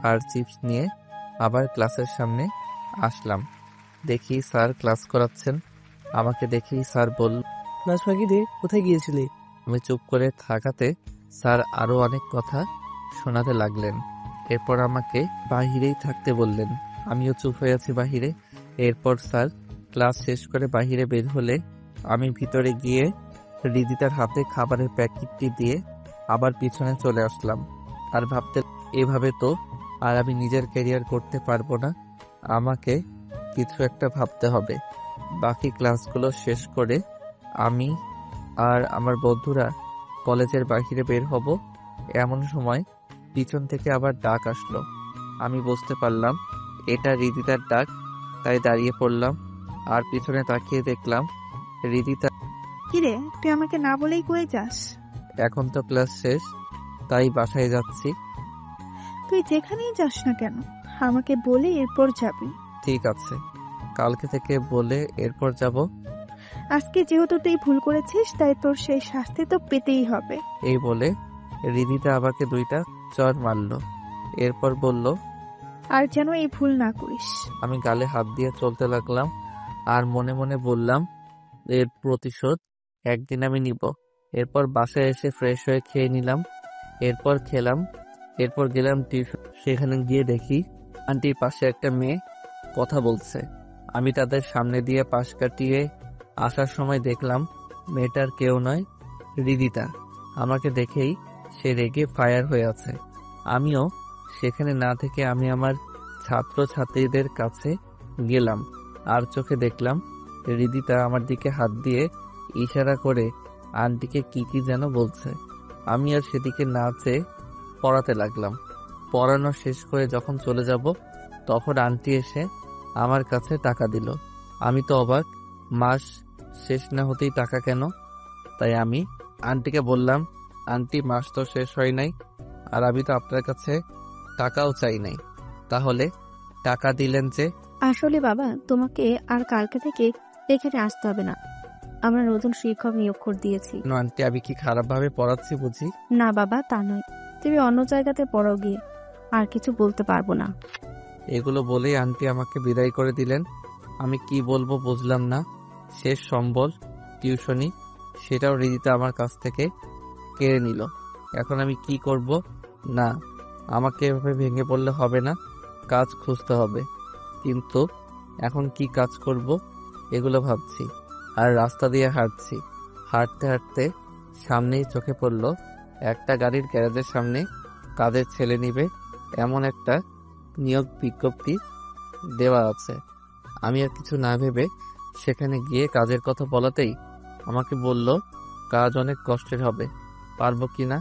আর চিপস নিয়ে আবার ক্লাসের সামনে আসলাম। দেখি স্যার ক্লাস করাচ্ছেন। আমাকে দেখেই স্যার বলল, ক্লাস ফাঁকি দে, কোথায় গিয়েছিলি? আমি চুপ করে থাকাতে স্যার আরো অনেক কথা শোনাতে লাগলেন। এরপর আমাকে বাহিরেই থাকতে বললেন। আমিও চুপ হয়ে আছি বাহিরে। এরপর স্যার ক্লাস শেষ করে বাহিরে বের হলে আমি ভিতরে গিয়ে রিদিতার হাতে খাবারের প্যাকেটটি দিয়ে আবার পিছনে চলে আসলাম। আর ভাবতে, এভাবে তো আর আমি নিজের ক্যারিয়ার করতে পারবো না। আমাকে কিছু একটা ভাবতে হবে। বাকি ক্লাসগুলো শেষ করে আমি আর আমার বন্ধুরা কলেজের বাহিরে বের হব। এমন সময় পিছন থেকে আবার ডাক আসলো। আমি বুঝতে পারলাম এটা রিদিতার ডাক, তাই দাঁড়িয়ে পড়লাম আর পিছনে তাকিয়ে দেখলাম রিদিতা। কিরে, তুই আমাকে না বলেই কয়ে যাস? এখন তো ক্লাস শেষ, তাই বাসায় যাচ্ছি। তুই যেখানেই যাস না কেন আমাকে বলে এরপর যাবি। ঠিক আছে, কালকে থেকে বলে এরপর যাব। আজকে যেহেতু তুই ভুল করেছিস, তাই তোর সেই শাস্তি তো পেতেই হবে। এই বলে রিদিতা আমাকে 2টা চড় মারলো। এরপর বলল, আর যেন এই ভুল না করিস। আমি গালে হাত দিয়ে চলতে লাগলাম আর মনে মনে বললাম, এর প্রতিশোধ একদিন আমি নিব। এরপর বাসায় এসে ফ্রেশ হয়ে খেয়ে নিলাম, এরপর খেলাম, এরপর গেলাম টিউশন। সেখানে গিয়ে দেখি আন্টির পাশে একটা মেয়ে কথা বলছে। আমি তাদের সামনে দিয়ে পাশ কাটিয়ে আসার সময় দেখলাম মেয়েটার কেউ নয়, রিদিতা। আমাকে দেখেই সে রেগে ফায়ার হয়ে আছে। আমিও সেখানে না থেকে আমি আমার ছাত্র ছাত্রীদের কাছে গেলাম আর চোখে দেখলাম রিদিতা আমার দিকে হাত দিয়ে ইশারা করে আন্টিকে কি কি যেন বলছে। আমি আর সেদিকে না চেয়ে পড়াতে লাগলাম। পড়ানো শেষ করে যখন চলে যাব তখন আন্টি এসে আমার কাছে টাকা দিল। আমি তো অবাক, মাস শেষ না হতেই টাকা কেন? তাই আমি আন্টিকে বললাম, আন্টি মাস তো শেষ হয় নাই আর আমি তো আপনার কাছে টাকাও চাই নাই, তাহলে টাকা দিলেন যে? আসলে বাবা, তোমাকে আর কালকে থেকে এখানে আসতে হবে না। আমরা নতুন শিক্ষক নিয়োগ করে দিয়েছি। কেন আন্টি, আমি কি খারাপভাবে পড়াচ্ছি বুঝি? না বাবা, তা নয়। তুমি অন্য জায়গাতে পড়াও গিয়ে, আর কিছু বলতে পারবো না। এগুলো বলেই আন্টি আমাকে বিদায় করে দিলেন। আমি কি বলবো বুঝলাম না। শেষ সম্বল টিউশনি, সেটাও রিদিতা আমার কাছ থেকে কেড়ে নিল। এখন আমি কি করব? না, আমাকে এভাবে ভেঙে পড়লে হবে না, কাজ খুঁজতে হবে। কিন্তু এখন কি কাজ করব এগুলো ভাবছি আর রাস্তা দিয়ে হাঁটছি। হাঁটতে হাঁটতে সামনেই চোখে পড়ল একটা গাড়ির গ্যারেজের সামনে কাজের ছেলে নিবে এমন একটা নিয়োগ বিজ্ঞপ্তি দেওয়া আছে। আমি আর কিছু না ভেবে সেখানে গিয়ে কাজের কথা বলাতেই আমাকে বলল, কাজ অনেক কষ্টের হবে, পারবো কি না?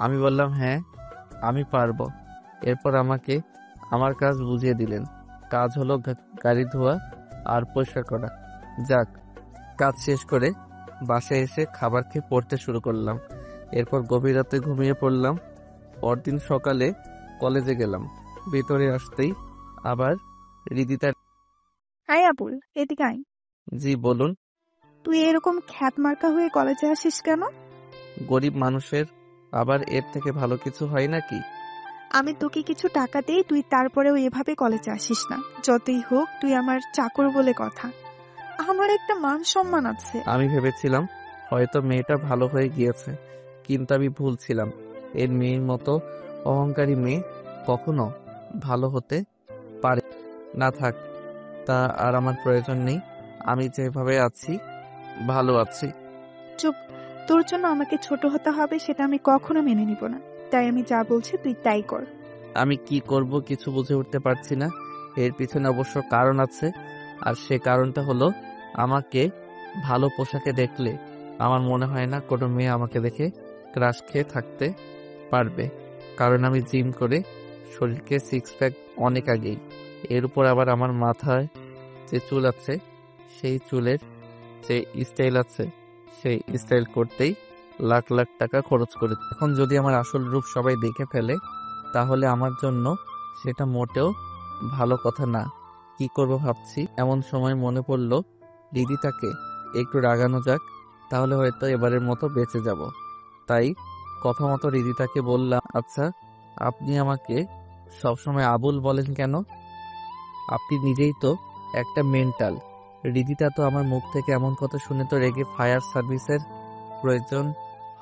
আমি বললাম, হ্যাঁ আমি পারবো। এরপর আমাকে আমার কাজ বুঝিয়ে দিলেন। কাজ হলো গাড়ি ধোয়া আর পরিষ্কার করা। যাক, কাজ শেষ করে বাসায় এসে খাবার খেয়ে পড়তে শুরু করলাম। এরপর গভীর রাতে ঘুমিয়ে পড়লাম। পরদিন সকালে কলেজে গেলাম। ভেতরে আসতেই আবার রিদিতা। আয় আবুল, এদিকে আয়। জি বলুন। তুই এরকম খ্যাত মার্কা হয়ে কলেজে আসিস কেন? গরিব মানুষের আবার এর থেকে ভালো কিছু হয় নাকি? আমি তোকে কিছু টাকা দেই, তুই তারপরেও এভাবে কলেজে আসিস না। যতই হোক তুই আমার চাকর বলে কথা। আমার একটা মান সম্মান আছে। আমি ভেবেছিলাম হয়তো মেয়েটা ভালো হয়ে গিয়েছে, কিন্তু আমি ভুল ছিলাম। এর মেয়ের মতো অহংকারী মেয়ে কখনো ভালো হতে পারে না। থাক, তা আর আমার প্রয়োজন নেই। আমি যেভাবে আছি ভালো আছি। চুপ, তোর জন্য আমাকে ছোট হতে হবে সেটা আমি কখনো মেনে নিব না। তাই আমি যা বলছি তুই তাই কর। আমি কি করব কিছু বুঝে উঠতে পারছি না। এর পিছনে অবশ্য কারণ আছে, আর সে কারণটা হলো আমাকে ভালো পোশাকে দেখলে আমার মনে হয় না কোনো মেয়ে আমাকে দেখে ক্রাশ খেয়ে থাকতে পারবে। কারণ আমি জিম করে শরীরকে সিক্স প্যাক অনেক আগেই। এর উপর আবার আমার মাথায় যে চুল আছে সেই চুলের যে স্টাইল আছে সেই স্টাইল করতেই লাখ লাখ টাকা খরচ করে। এখন যদি আমার আসল রূপ সবাই দেখে ফেলে তাহলে আমার জন্য সেটা মোটেও ভালো কথা না। কি করব ভাবছি, এমন সময় মনে পড়ল রিদিতাকে একটু রাগানো যাক, তাহলে হয়তো এবারের মতো বেঁচে যাব। তাই কথা মতো রিদিতাকে বললাম, আচ্ছা আপনি আমাকে সবসময় আবুল বলেন কেন? আপনি নিজেই তো একটা মেন্টাল। রিদিতা তো আমার মুখ থেকে এমন কথা শুনে তো রেগে ফায়ার সার্ভিসের প্রয়োজন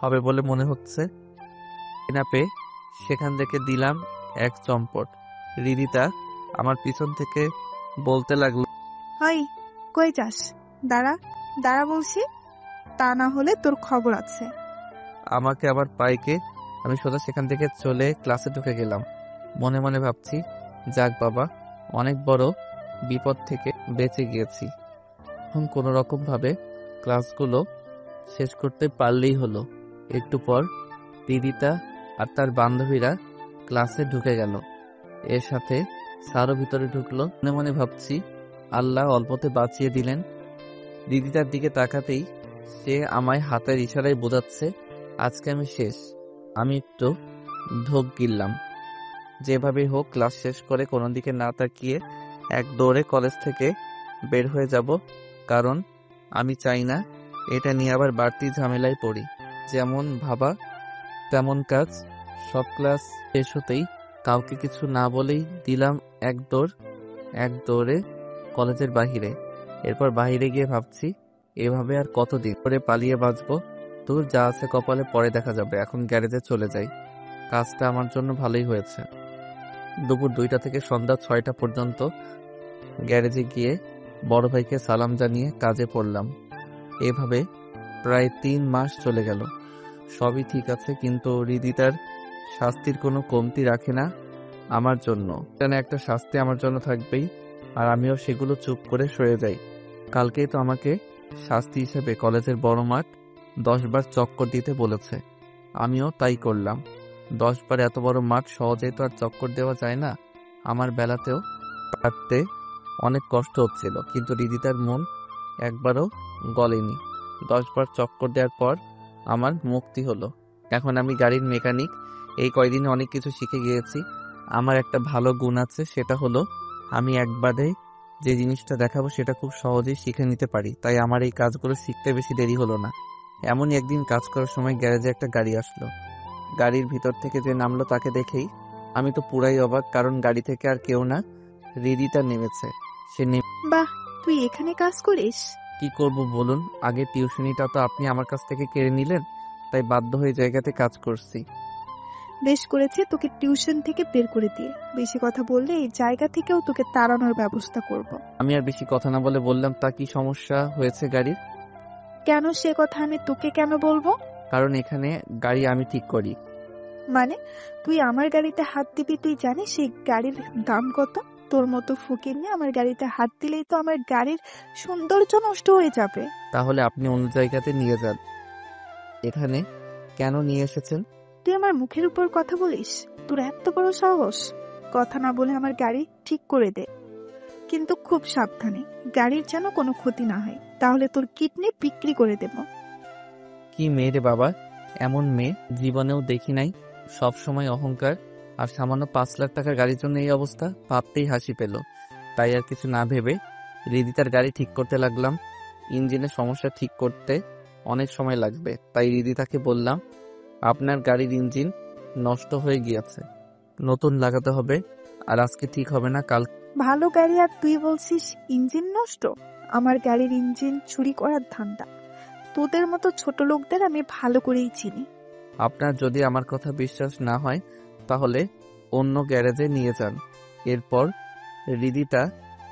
হবে বলে মনে হচ্ছে না পেয়ে সেখান থেকে দিলাম এক চম্পট। রিদিতা আমার পিছন থেকে বলতে লাগলো, হাই, কই যাস? দাঁড়া দাঁড়া বলছি, তা না হলে তোর খবর আছে। আমাকে আবার পাইকে। আমি সোজা সেখান থেকে চলে ক্লাসে ঢুকে গেলাম। মনে মনে ভাবছি, যাক বাবা, অনেক বড় বিপদ থেকে বেঁচে গিয়েছি। এখন কোনো রকম ভাবে ক্লাসগুলো শেষ করতে পারলেই হলো। একটু পর রিদিতা আর তার বান্ধবীরা ক্লাসে ঢুকে গেল। এর সাথে স্যারও ভিতরে ঢুকলো। মনে মনে ভাবছি, আল্লাহ অল্পতে বাঁচিয়ে দিলেন। রিদিতার দিকে তাকাতেই সে আমায় হাতের ইশারায় বোঝাচ্ছে আজকে আমি শেষ। আমি একটু ঢোক গিললাম। যেভাবে হোক ক্লাস শেষ করে কোনো দিকে না তাকিয়ে এক দৌড়ে কলেজ থেকে বের হয়ে যাব, কারণ আমি চাই না এটা নিয়ে আবার বাড়তি ঝামেলায় পড়ি। যেমন ভাবা তেমন কাজ। সব ক্লাস শেষ হতেই কাউকে কিছু না বলেই দিলাম এক দৌড়ে কলেজের বাহিরে। এরপর বাহিরে গিয়ে ভাবছি, এভাবে আর কতদিন করে পালিয়ে বাঁচবো। দূর যা আছে কপালে পরে দেখা যাবে, এখন গ্যারেজে চলে যাই। কাজটা আমার জন্য ভালোই হয়েছে। দুপুর 2টা থেকে সন্ধ্যা 6টা পর্যন্ত গ্যারেজে গিয়ে বড় ভাইকে সালাম জানিয়ে কাজে পড়লাম। এভাবে প্রায় 3 মাস চলে গেল। সবই ঠিক আছে, কিন্তু হৃদিতার শাস্তির কোনো কমতি রাখে না আমার জন্য। যেন একটা শাস্তি আমার জন্য থাকবেই, আর আমিও সেগুলো চুপ করে সয়ে যাই। কালকেই তো আমাকে শাস্তি হিসেবে কলেজের বড় মাঠ 10 বার চক্কর দিতে বলেছে। আমিও তাই করলাম। 10 বার এত বড় মাঠ সহজেই তো আর চক্কর দেওয়া যায় না। আমার বেলাতেও কাটতে অনেক কষ্ট হচ্ছিল, কিন্তু হৃদিতার মন একবারও গলেনি। 10 বার চক্কর দেওয়ার পর আমার মুক্তি হলো। এখন আমি গাড়ির মেকানিক। এই কয়দিনে অনেক কিছু শিখে গিয়েছি। আমার একটা ভালো গুণ আছে, সেটা হলো আমি একবারে যে জিনিসটা দেখাবো সেটা খুব সহজেই শিখে নিতে পারি। তাই আমার এই কাজগুলো শিখতে বেশি দেরি হলো না। এমনই একদিন কাজ করার সময় গ্যারেজে একটা গাড়ি আসলো। গাড়ির ভিতর থেকে যে নামলো তাকে দেখেই আমি তো পুরাই অবাক, কারণ গাড়ি থেকে আর কেউ না, হৃদিতা নেমেছে। সে বাহ, তুই এখানে কাজ করিস? কি করব বলুন, আগে টিউশনিটা তো আপনি আমার কাছ থেকে কেড়ে নিলেন, তাই বাধ্য হয়ে জায়গাতে কাজ করছি। বেশ করেছে তোকে টিউশন থেকে বের করে দিয়ে। বেশি কথা বললে এই জায়গা থেকেও তোকে তাড়ানোর ব্যবস্থা করব। আমি আর বেশি কথা না বলে বললাম, তা কি সমস্যা হয়েছে গাড়ির? কেন সে কথা আমি তোকে কেন বলবো? কারণ এখানে গাড়ি আমি ঠিক করি। মানে তুই আমার গাড়িতে হাত দিবি? তুই জানিস এই গাড়ির দাম কত? তোর মতো ফকির নিয়ে আমার গাড়িতে হাত দিলেই তো আমার গাড়ির সৌন্দর্য নষ্ট হয়ে যাবে। তাহলে আপনি অন্য জায়গাতে নিয়ে যান। এখানে কেন নিয়ে এসেছেন? তুই আমার মুখের উপর কথা বলিস? তোর এত বড় সাহস? কথা না বলে আমার গাড়ি ঠিক করে দে, কিন্তু খুব সাবধানে, গাড়ির যেন কোনো ক্ষতি না হয়, তাহলে তোর কিডনি বিক্রি করে দেব। কি মেয়ে রে বাবা, এমন মেয়ে জীবনেও দেখি নাই। সব সময় অহংকার, আর সামান্য 5 লাখ টাকার গাড়ির জন্য এই অবস্থা। ভাবতেই হাসি পেল। তাই আর কিছু না ভেবে হৃদিতার গাড়ি ঠিক করতে লাগলাম। ইঞ্জিনের সমস্যা ঠিক করতে অনেক সময় লাগবে, তাই হৃদিতাকে বললাম, আপনার গাড়ির ইঞ্জিন নষ্ট হয়ে গিয়েছে, নতুন লাগাতে হবে, আর আজকে ঠিক হবে না, কাল। ভালো গাড়ি আর তুই বলছিস ইঞ্জিন নষ্ট? আমার গাড়ির ইঞ্জিন চুরি করার ধান্দা। তোদের মতো ছোট লোকদের আমি ভালো করেই চিনি। আপনার যদি আমার কথা বিশ্বাস না হয় তাহলে অন্য গ্যারেজে নিয়ে যান। এরপর হৃদিতা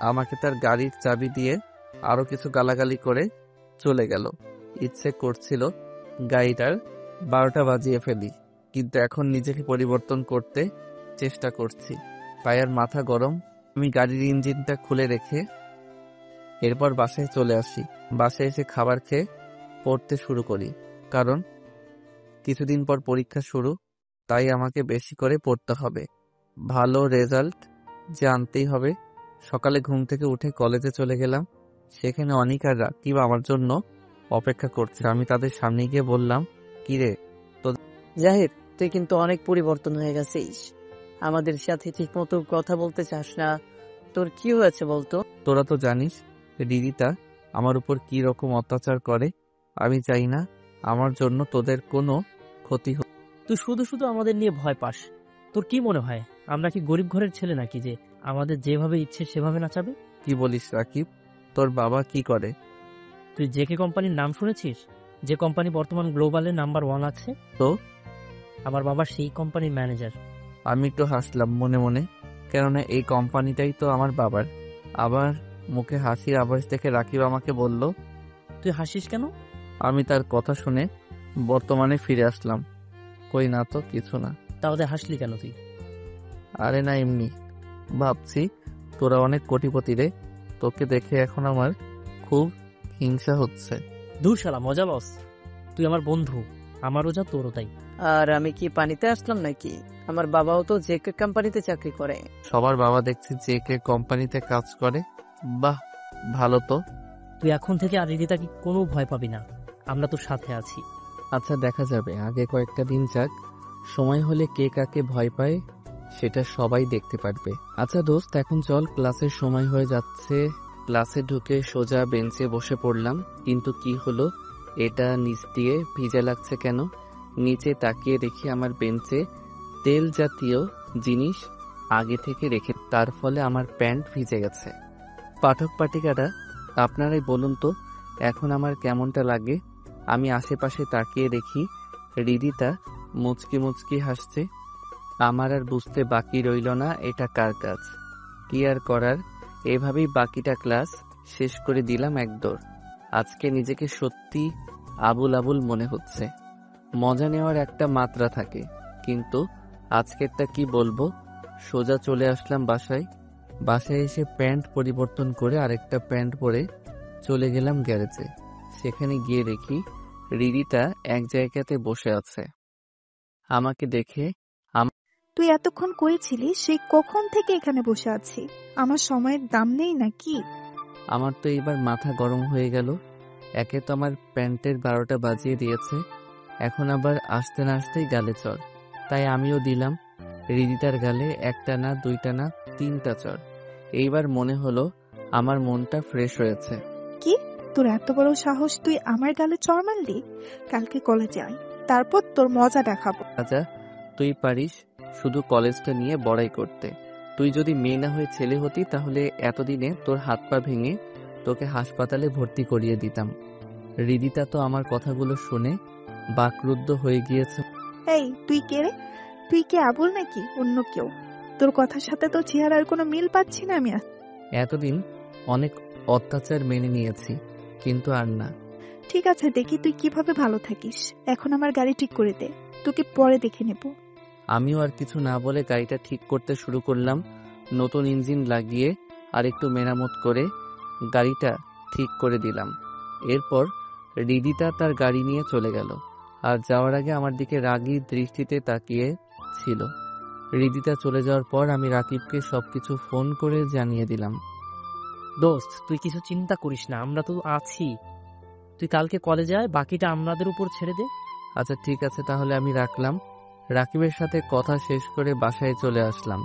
আমাকে তার গাড়ির চাবি দিয়ে আরো কিছু গালাগালি করে চলে গেল। ইচ্ছে করছিল গাড়িটার 12টা বাজিয়ে ফেলি, কিন্তু এখন নিজেকে পরিবর্তন করতে চেষ্টা করছি, তাই আর মাথা গরম। আমি গাড়ির ইঞ্জিনটা খুলে রেখে এরপর বাসায় চলে আসি। বাসায় এসে খাবার খেয়ে পড়তে শুরু করি, কারণ কিছুদিন পর পরীক্ষা শুরু, তাই আমাকে বেশি করে পড়তে হবে। ভালো রেজাল্ট যে আনতেই হবে। সকালে ঘুম থেকে উঠে কলেজে চলে গেলাম। সেখানে অনিক আর রাকিব আমার জন্য অপেক্ষা করছে। আমি তাদের সামনে গিয়ে বললাম, কিরে জাহির, তুই কিন্তু অনেক পরিবর্তন হয়ে গেছিস। আমাদের সাথে ঠিক মতো কথা বলতে চাস না, তোর কি হয়েছে বলতো? তোরা তো জানিস হৃদিতা আমার উপর কি রকম অত্যাচার করে। আমি চাই না আমার জন্য তোদের কোনো ক্ষতি হোক। তুই শুধু শুধু আমাদের নিয়ে ভয় পাস। তোর কি মনে হয় আমরা কি গরিব ঘরের ছেলে নাকি যে আমাদের যেভাবে ইচ্ছে সেভাবে নাচাবে? কি বলিস রাকিব, তোর বাবা কি করে? তুই জেকে কোম্পানির নাম শুনেছিস? যে কোম্পানি বর্তমান গ্লোবালে নাম্বার 1 আছে। তো আমার বাবা সেই কোম্পানির ম্যানেজার। আমি একটু হাসলাম মনে মনে, কেননা এই কোম্পানিটাই তো আমার বাবার। আবার মুখে হাসির আভাস দেখে রাকিব আমাকে বলল, তুই হাসিস কেন? আমি তার কথা শুনে বর্তমানে ফিরে আসলাম। কই না তো, কিছু না। তাহলে হাসলি কেন তুই? আরে না, এমনি ভাবছি তোরা অনেক কোটিপতি রে, তোকে দেখে এখন আমার খুব হিংসা হচ্ছে। দূর শালা, মজা লস। তুই আমার বন্ধু, আমারও যা তোরও তাই। আর আমি কি পানিতে আসলাম নাকি? আমার বাবাও তো জেকে কোম্পানিতে চাকরি করে। সবার বাবা দেখছি যে কে কোম্পানিতে কাজ করে। বাহ, ভালো তো। তুই এখন থেকে আর হৃদিতাকে কোনো ভয় পাবি না, আমরা তোর সাথে আছি। আচ্ছা, দেখা যাবে, আগে কয়েকটা দিন যাক, সময় হলে কে কাকে ভয় পায় সেটা সবাই দেখতে পারবে। আচ্ছা দোস্ত, এখন চল, ক্লাসের সময় হয়ে যাচ্ছে। ক্লাসে ঢুকে সোজা বেঞ্চে বসে পড়লাম, কিন্তু কি হলো, এটা নিচ দিয়ে ভিজে লাগছে কেন? নিচে তাকিয়ে দেখি আমার বেঞ্চে তেল জাতীয় জিনিস আগে থেকে রেখে, তার ফলে আমার প্যান্ট ভিজে গেছে। পাঠক পাঠিকারা, আপনারাই বলুন তো এখন আমার কেমনটা লাগে। আমি আশেপাশে তাকিয়ে দেখি হৃদিতা মুচকি মুচকি হাসছে। আমার আর বুঝতে বাকি রইল না এটা কার কাজ। কি আর করার, এভাবেই বাকিটা ক্লাস শেষ করে দিলাম একদৌড়। আজকে নিজেকে সত্যি আবুল আবুল মনে হচ্ছে। মজা নেওয়ার একটা মাত্রা থাকে, কিন্তু আজকেরটা কি বলবো। সোজা চলে আসলাম বাসায়। বাসায় এসে প্যান্ট পরিবর্তন করে আরেকটা প্যান্ট পরে চলে গেলাম গ্যারেজে। সেখানে গিয়ে দেখি হৃদিতা এক জায়গাতে বসে আছে। আমাকে দেখে, তুই এতক্ষণ করেছিলি? সেই কখন থেকে এখানে বসে আছি? আমার সময়ের দাম নেই নাকি? আমার তো এবার মাথা গরম হয়ে গেল। একে তো আমার প্যান্টের 12টা বাজিয়ে দিয়েছে, এখন আবার আসতে না আসতেই গালে চড়। তাই আমিও দিলাম হৃদিতার গালে, একটা না, দুইটা না, 3টা চড়। এইবার মনে হলো আমার মনটা ফ্রেশ হয়েছে। কি, তোর এত বড় সাহস তুই আমার গালে চড় মারলি? কালকে কলেজে আয়, তারপর তোর মজা দেখাবো। রাজা, তুই পারিস শুধু কলেজটা নিয়ে বড়াই করতে। তুই যদি মেয়ে না হয়ে ছেলে হতি তাহলে এতদিনে তোর হাত পা ভেঙে তোকে হাসপাতালে ভর্তি করিয়ে দিতাম। হৃদিতা তো আমার কথাগুলো শুনে বাকরুদ্ধ হয়ে গিয়েছে। এই, তুই কে রে? তুই কি আবুল নাকি অন্য কেউ? তোর কথার সাথে তো চেহারার কোনো মিল পাচ্ছি না আমি। এতদিন অনেক অত্যাচার মেনে নিয়েছি, কিন্তু আর না। ঠিক আছে, দেখি তুই কিভাবে ভালো থাকিস। এখন আমার গাড়ি ঠিক করে দে, তোকে পরে দেখে নেব। আমিও আর কিছু না বলে গাড়িটা ঠিক করতে শুরু করলাম। নতুন ইঞ্জিন লাগিয়ে আর একটু মেরামত করে গাড়িটা ঠিক করে দিলাম। এরপর হৃদিতা তার গাড়ি নিয়ে চলে গেল, আর যাওয়ার আগে আমার দিকে রাগী দৃষ্টিতে তাকিয়ে ছিল। হৃদিতা চলে যাওয়ার পর আমি রাকিবকে সবকিছু ফোন করে জানিয়ে দিলাম। দোস্ত, তুই কিছু চিন্তা করিস না, আমরা তো আছি। তুই কালকে কলেজে আয়, বাকিটা আমাদের উপর ছেড়ে দে। আচ্ছা ঠিক আছে, তাহলে আমি রাখলাম। রাকিবের সাথে কথা শেষ করে বাসায় চলে আসলাম।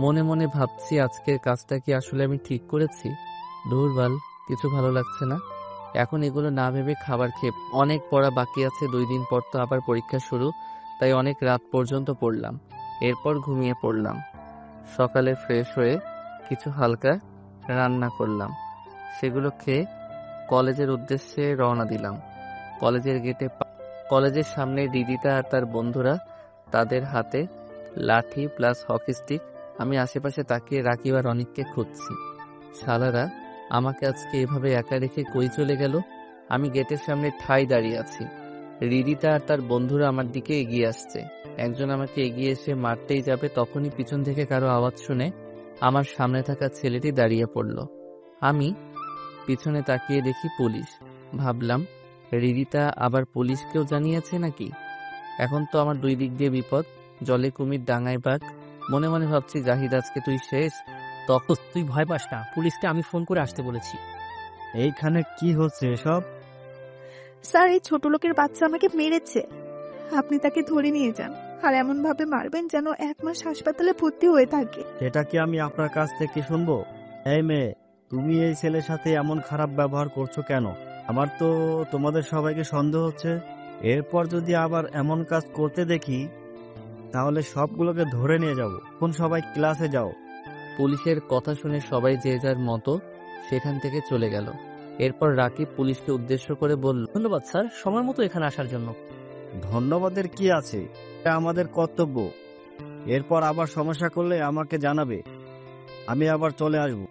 মনে মনে ভাবছি আজকের কাজটা কি আসলে আমি ঠিক করেছি? দুর্বল, কিছু ভালো লাগছে না। এখন এগুলো না ভেবে খাবার খেয়ে, অনেক পড়া বাকি আছে, 2 দিন পর তো আবার পরীক্ষা শুরু, তাই অনেক রাত পর্যন্ত পড়লাম। এরপর ঘুমিয়ে পড়লাম। সকালে ফ্রেশ হয়ে কিছু হালকা রান্না করলাম, সেগুলো খেয়ে কলেজের উদ্দেশ্যে রওনা দিলাম। কলেজের সামনে হৃদিতা আর তার বন্ধুরা, তাদের হাতে লাঠি প্লাস হকি স্টিক। আমি আশেপাশে তাকিয়ে রাকিব আর অনিককে খুঁজছি। শালারা আমাকে আজকে এভাবে একা রেখে কই চলে গেল? আমি গেটের সামনে ঠাই দাঁড়িয়ে আছি। হৃদিতা আর তার বন্ধুরা আমার দিকে এগিয়ে আসছে। একজন আমাকে এগিয়ে এসে মারতেই যাবে, তখনই পিছন থেকে কারো আওয়াজ শুনে আমার সামনে থাকা ছেলেটি দাঁড়িয়ে পড়ল। আমি পিছনে তাকিয়ে দেখি পুলিশ। ভাবলাম হৃদিতা আবার পুলিশকেও জানিয়েছে নাকি? এখন তো আমার 2 দিক দিয়ে বিপদ, জলে কুমির ডাঙায় বাঘ। মনে মনে ভাবছি জাহিদ আজকে তুই শেষ। তখন তুই ভয় পাস না, পুলিশকে আমি ফোন করে আসতে বলেছি। এইখানে কি হচ্ছে এসব? স্যার, এই ছোট লোকের বাচ্চা আমাকে মেরেছে। আপনি তাকে ধরে নিয়ে যান, আর এমন ভাবে মারবেন যেন 1 মাস হাসপাতালে ভর্তি হয়ে থাকে। এটা কি আমি আপনার কাছ থেকে শুনবো? এই মেয়ে, তুমি এই ছেলের সাথে এমন খারাপ ব্যবহার করছো কেন? আমার তো তোমাদের সবাইকে সন্দেহ হচ্ছে। এরপর যদি আবার এমন কাজ করতে দেখি তাহলে সবগুলোকে ধরে নিয়ে যাব। কোন সবাই ক্লাসে যাও। পুলিশের কথা শুনে সবাই যে যার মতো সেখান থেকে চলে গেল। এরপর রাকিব পুলিশকে উদ্দেশ্য করে বলল, ধন্যবাদ স্যার, সময় মতো এখানে আসার জন্য। ধন্যবাদের কি আছে, এটা আমাদের কর্তব্য। এরপর আবার সমস্যা করলে আমাকে জানাবে, আমি আবার চলে আসব।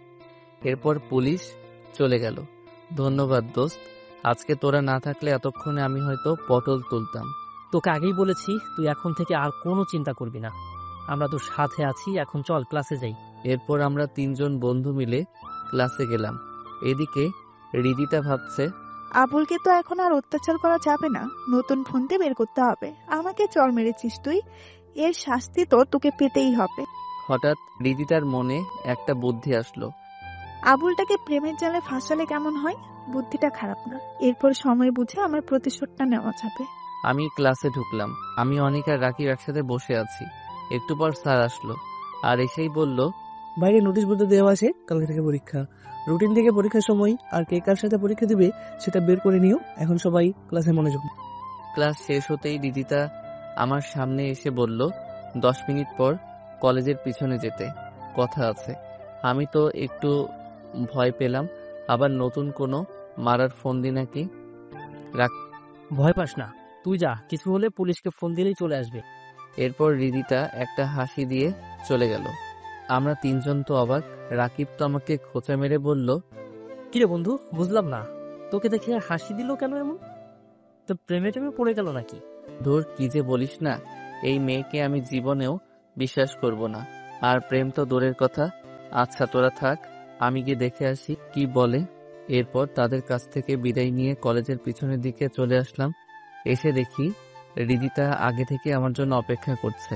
এরপর পুলিশ চলে গেল। ধন্যবাদ দোস্ত, আজকে তোরা না থাকলে এতক্ষণে আমি হয়তো পটল তুলতাম। তোকে আগেই বলেছি তুই এখন থেকে আর কোনো চিন্তা করবি না, আমরা তোর সাথে আছি। এখন চল ক্লাসে যাই। এরপর আমরা 3 জন বন্ধু মিলে ক্লাসে গেলাম। এদিকে হৃদিতা ভাবছে, আবুলকে তো এখন আর অত্যাচার করা যাবে না, নতুন ফোনতে বের করতে হবে। আমাকে চড় মেরেছিস তুই, এর শাস্তি তো তোকে পেতেই হবে। হঠাৎ হৃদিতার মনে একটা বুদ্ধি আসলো। আবুলটাকে প্রেমের জালে ফাঁসালে কেমন হয়? বুদ্ধিটা খারাপ না, এরপর সময় বুঝে আমার প্রতিশোধটা নেওয়া যাবে। আমি ক্লাসে ঢুকলাম। আমি অনিক আর রাকিব একসাথে বসে আছি। একটু পর স্যার আসলো, আর এসেই বলল, বাইরে নোটিশ বোর্ডে দেওয়া আছে কালকে থেকে পরীক্ষা। রুটিন থেকে পরীক্ষার সময় আর কে কার সাথে পরীক্ষা দিবে সেটা বের করে নিও। এখন সবাই ক্লাসে মনোযোগ। ক্লাস শেষ হতেই রিদিতা আমার সামনে এসে বলল 10 মিনিট পর কলেজের পিছনে যেতে কথা আছে। আমি তো একটু ভয় পেলাম, আবার নতুন কোনো মারার ফোন দি নাকি। ভয় পাস না, তুই যা, কিছু হলে পুলিশকে ফোন দিলেই চলে আসবে। এরপর রিদিতা একটা হাসি দিয়ে চলে গেল। আমরা তিনজন তো অবাক। রাকিব তো আমাকে খোঁচা মেরে বলল, কিরে বন্ধু, বুঝলাম না, তোকে দেখে হাসি দিল কেন এমন? তো প্রেমে টেমে পড়ে গেল নাকি? ধুর কি যে বলিস না, এই মেয়েকে আমি জীবনেও বিশ্বাস করব না। আর প্রেম তো দূরের কথা। আচ্ছা তোরা থাক, আমি গিয়ে দেখে আসি কি বলে। এরপর তাদের কাছ থেকে বিদায় নিয়ে কলেজের পিছনের দিকে চলে আসলাম। এসে দেখি রিদিতা আগে থেকে আমার জন্য অপেক্ষা করছে।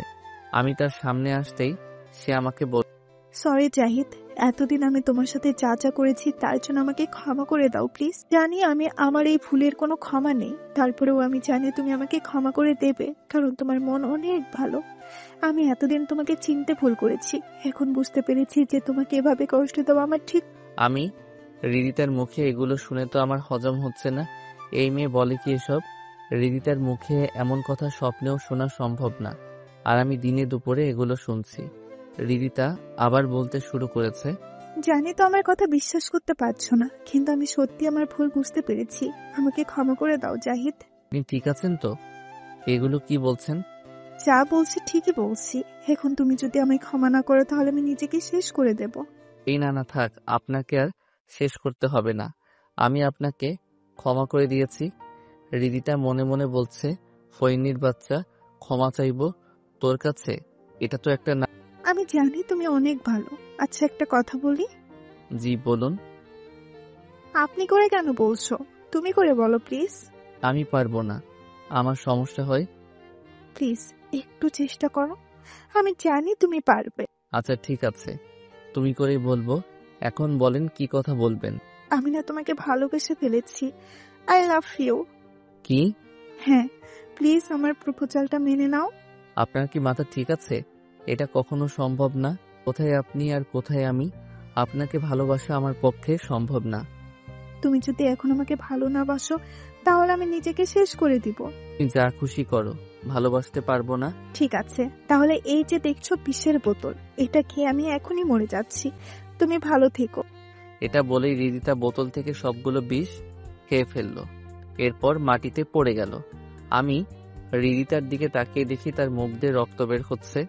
আমি তার সামনে আসতেই সে আমাকে বলল, সরি জাহিদ, এতদিন আমি তোমার সাথে যা যা করেছি তার জন্য আমাকে ক্ষমা করে দাও প্লিজ। জানি আমি আমার এই ভুলের কোনো ক্ষমা নেই, তারপরেও আমি জানি তুমি আমাকে ক্ষমা করে দেবে, কারণ তোমার মন অনেক ভালো। আমি এতদিন তোমাকে চিনতে ভুল করেছি, এখন বুঝতে পেরেছি যে তোমাকে এভাবে কষ্ট দেওয়া আমার ঠিক। আমি রিদিতার মুখে এগুলো শুনে তো আমার হজম হচ্ছে না। এই মেয়ে বলে কি এসব? রিদিতার মুখে এমন কথা স্বপ্নেও শোনা সম্ভব না, আর আমি দিনে দুপুরে এগুলো শুনছি। রিদিতা আবার বলতে শুরু করেছে, জানি তো আমার কথা বিশ্বাস করতে পারছো না, কিন্তু আমি সত্যি আমার ভুল বুঝতে পেরেছি, আমাকে ক্ষমা করে দাও জাহিদ। আপনি ঠিক আছেন তো? এগুলো কি বলছেন? যা বলছি ঠিকই বলছি। এখন তুমি যদি আমায় ক্ষমা না করো তাহলে আমি নিজেকে শেষ করে দেব। এই না থাক, আপনাকে আর শেষ করতে হবে না, আমি আপনাকে ক্ষমা করে দিয়েছি। রিদিতা মনে মনে বলছে, ফইনির বাচ্চা, ক্ষমা চাইবো তোর কাছে? এটা তো একটা না। আমি জানি তুমি অনেক ভালো। আচ্ছা একটা কথা বলি। জি বলুন। আপনি করে কেন বলছো? তুমি করে বলো প্লিজ। আমি পারবো না, আমার সমস্যা হয়। প্লিজ একটু চেষ্টা করো, আমি জানি তুমি পারবে। আচ্ছা ঠিক আছে, তুমি করেই বলবো। এখন বলেন কি কথা বলবেন। আমি না তোমাকে ভালোবেসে ফেলেছি। I love you. কি? হ্যাঁ, প্লিজ আমার প্রপোজালটা মেনে নাও। আপনার কি মাথা ঠিক আছে? এটা কখনো সম্ভব না। কোথায় আপনি আর কোথায় আমি? আপনাকে ভালোবাসা আমার পক্ষে সম্ভব না। তুমি যদি এখন আমাকে ভালো না বাসো তাহলে আমি নিজেকে শেষ করে দিব। তুমি যা খুশি করো, ভালোবাসতে পারবো না। ঠিক আছে, তাহলে এই যে দেখছো বিষের বোতল, এটা খেয়ে আমি এখনই মরে যাচ্ছি। তুমি ভালো থেকো। এটা বলেই রিদিতা বোতল থেকে সবগুলো বিষ খেয়ে ফেললো। এরপর মাটিতে পড়ে গেল। আমি রিদিতার দিকে তাকিয়ে দেখি তার মুখ দিয়ে রক্ত বের হচ্ছে।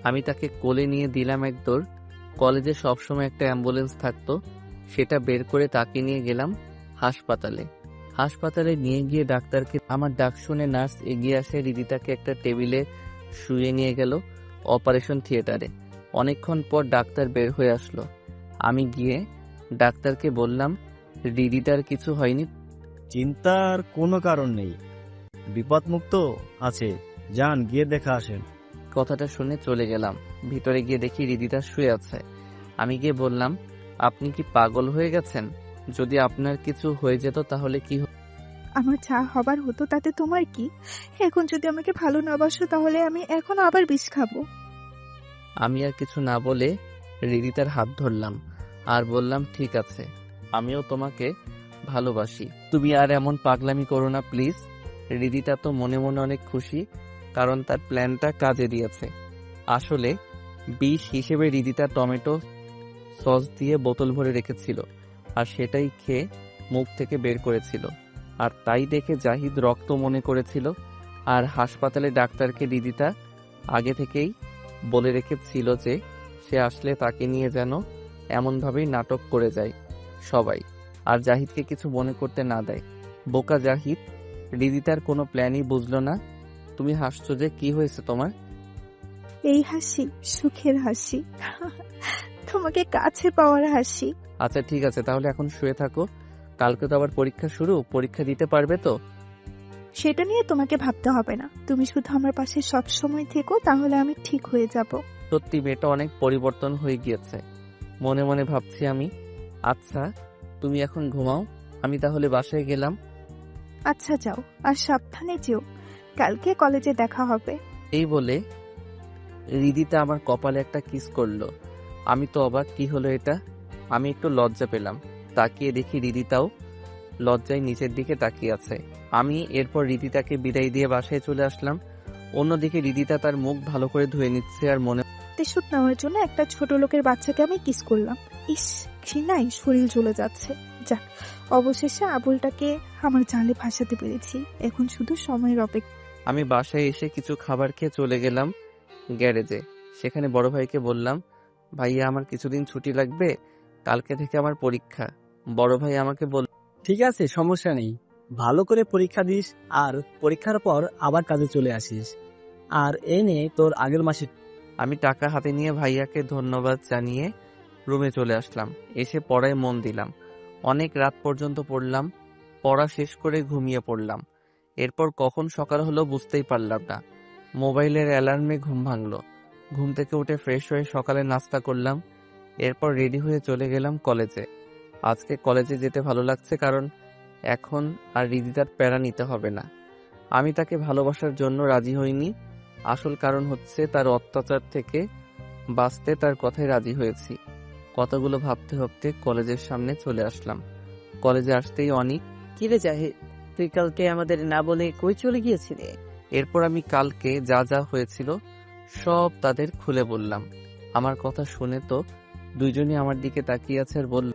আমি তাকে কোলে নিয়ে দিলাম এক দৌড়। কলেজে সবসময় একটা অ্যাম্বুলেন্স থাকতো, সেটা বের করে তাকে নিয়ে গেলাম হাসপাতালে। হাসপাতালে নিয়ে গিয়ে ডাক্তারকে আমার ডাক শুনে নার্স এগিয়ে আসে, রিদিতাকে একটা টেবিলে শুয়ে নিয়ে গেল অপারেশন থিয়েটারে। অনেকক্ষণ পর ডাক্তার বের হয়ে আসলো। আমি গিয়ে ডাক্তারকে বললাম, রিদিতার কিছু হয়নি? চিন্তার কোনো কারণ নেই, বিপদমুক্ত আছে, যান গিয়ে দেখা আসেন। কথাটা শুনে চলে গেলাম। ভিতরে গিয়ে দেখি রিদিতা শুয়ে আছে। আমি গিয়ে বললাম, আপনি কি পাগল হয়ে গেছেন? যদি আপনার কিছু হয়ে যেত তাহলে কি হতো? আমার যা হবার হতো তাতে তোমার কি? এখন যদি আমাকে ভালো না বাসো তাহলে আমি এখন আবার বিষ খাবো। আমি আর কিছু না বলে রিদিতার হাত ধরলাম আর বললাম, ঠিক আছে, আমিও তোমাকে ভালোবাসি, তুমি আর এমন পাগলামি করো না প্লিজ। রিদিতা তো মনে মনে অনেক খুশি, কারণ তার প্ল্যানটা কাজে দিয়েছে। আসলে বিষ হিসেবে রিদিতা টমেটো সস দিয়ে বোতল ভরে রেখেছিল, আর সেটাই খেয়ে মুখ থেকে বের করেছিল। আর তাই দেখে জাহিদ রক্ত মনে করেছিল। আর হাসপাতালে ডাক্তারকে রিদিতা আগে থেকেই বলে রেখেছিল যে সে আসলে তাকে নিয়ে যেন এমনভাবেই নাটক করে যায় সবাই, আর জাহিদকে কিছু মনে করতে না দেয়। বোকা জাহিদ, রিদিতার কোনো প্ল্যানই বুঝলো না। তুমি হাসছো যে, কি হয়েছে তোমার? এই হাসি সুখের হাসি, তোমাকে কাছে পাওয়ার হাসি। আচ্ছা ঠিক আছে, তাহলে এখন শুয়ে থাকো, কালকে তো আবার পরীক্ষা শুরু, পরীক্ষা দিতে পারবে তো? সেটা নিয়ে তোমাকে ভাবতে হবে না, তুমি শুধু আমার পাশে সব সময় থেকো, তাহলে আমি ঠিক হয়ে যাব। সত্যি মেয়েটা অনেক পরিবর্তন হয়ে গিয়েছে, মনে মনে ভাবছি আমি। আচ্ছা তুমি এখন ঘুমাও, আমি তাহলে বাসায় গেলাম। আচ্ছা যাও, আর সাবধানে যেও, কালকে কলেজে দেখা হবে। এই বলে রিদিতা আমার কপালে একটা কিস করলো। আমি তো অবাক, কি হলো এটা? আমি একটু লজ্জা পেলাম। তাকিয়ে দেখি রিদিতাও লজ্জায় নিচের দিকে তাকিয়ে আছে। আমি এরপর রিদিতাকে বিদায় দিয়ে বাসায় চলে আসলাম। অন্যদিকে রিদিতা তার মুখ ভালো করে ধুয়ে নিচ্ছে আর মনে প্রতিশোধ নেওয়ার জন্য একটা ছোট লোকের বাচ্চাকে আমি কিস করলাম। ইস, ঘৃণায় শরীর জ্বলে যাচ্ছে। যাক, অবশেষে আবুলটাকে আমার জালে ভাসাতে পেরেছি। এখন শুধু সময়ের অপেক্ষা। আমি বাসায় এসে কিছু খাবার খেয়ে চলে গেলাম গ্যারেজে। সেখানে বড় ভাইকে বললাম, ভাইয়া আমার কিছুদিন ছুটি লাগবে, কালকে থেকে আমার পরীক্ষা। বড় ভাই আমাকে বলল, ঠিক আছে, সমস্যা নেই। ভালো করে পরীক্ষা দিস আর পরীক্ষার পর আবার কাজে চলে আসিস। আর এই নে তোর আগের মাসে। আমি টাকা হাতে নিয়ে ভাইয়াকে ধন্যবাদ জানিয়ে রুমে চলে আসলাম। এসে পড়ায় মন দিলাম। অনেক রাত পর্যন্ত পড়লাম। পড়া শেষ করে ঘুমিয়ে পড়লাম। এরপর কখন সকাল হলো বুঝতেই পারলাম না। মোবাইলের অ্যালার্মে ঘুম ভাঙলো। ঘুম থেকে উঠে ফ্রেশ হয়ে সকালে নাস্তা করলাম। এরপর রেডি হয়ে চলে গেলাম কলেজে। আজকে কলেজে যেতে ভালো লাগছে, কারণ এখন আর রিদিতার প্যারা নিতে হবে না। আমি তাকে ভালোবাসার জন্য রাজি হইনি, আসল কারণ হচ্ছে তার অত্যাচার থেকে বাঁচতে তার কথায় রাজি হয়েছি। কথাগুলো ভাবতে ভাবতে কলেজের সামনে চলে আসলাম। কলেজে আসতেই অনেক কিরে জাহিদ, তুই কালকে আমাদের না বলে কই চলে গিয়েছিলি? এরপর আমি কালকে যা যা হয়েছিল সব তাদের খুলে বললাম। আমার কথা শুনে তো দুইজনই আমার দিকে তাকিয়ে আছে আর বলল,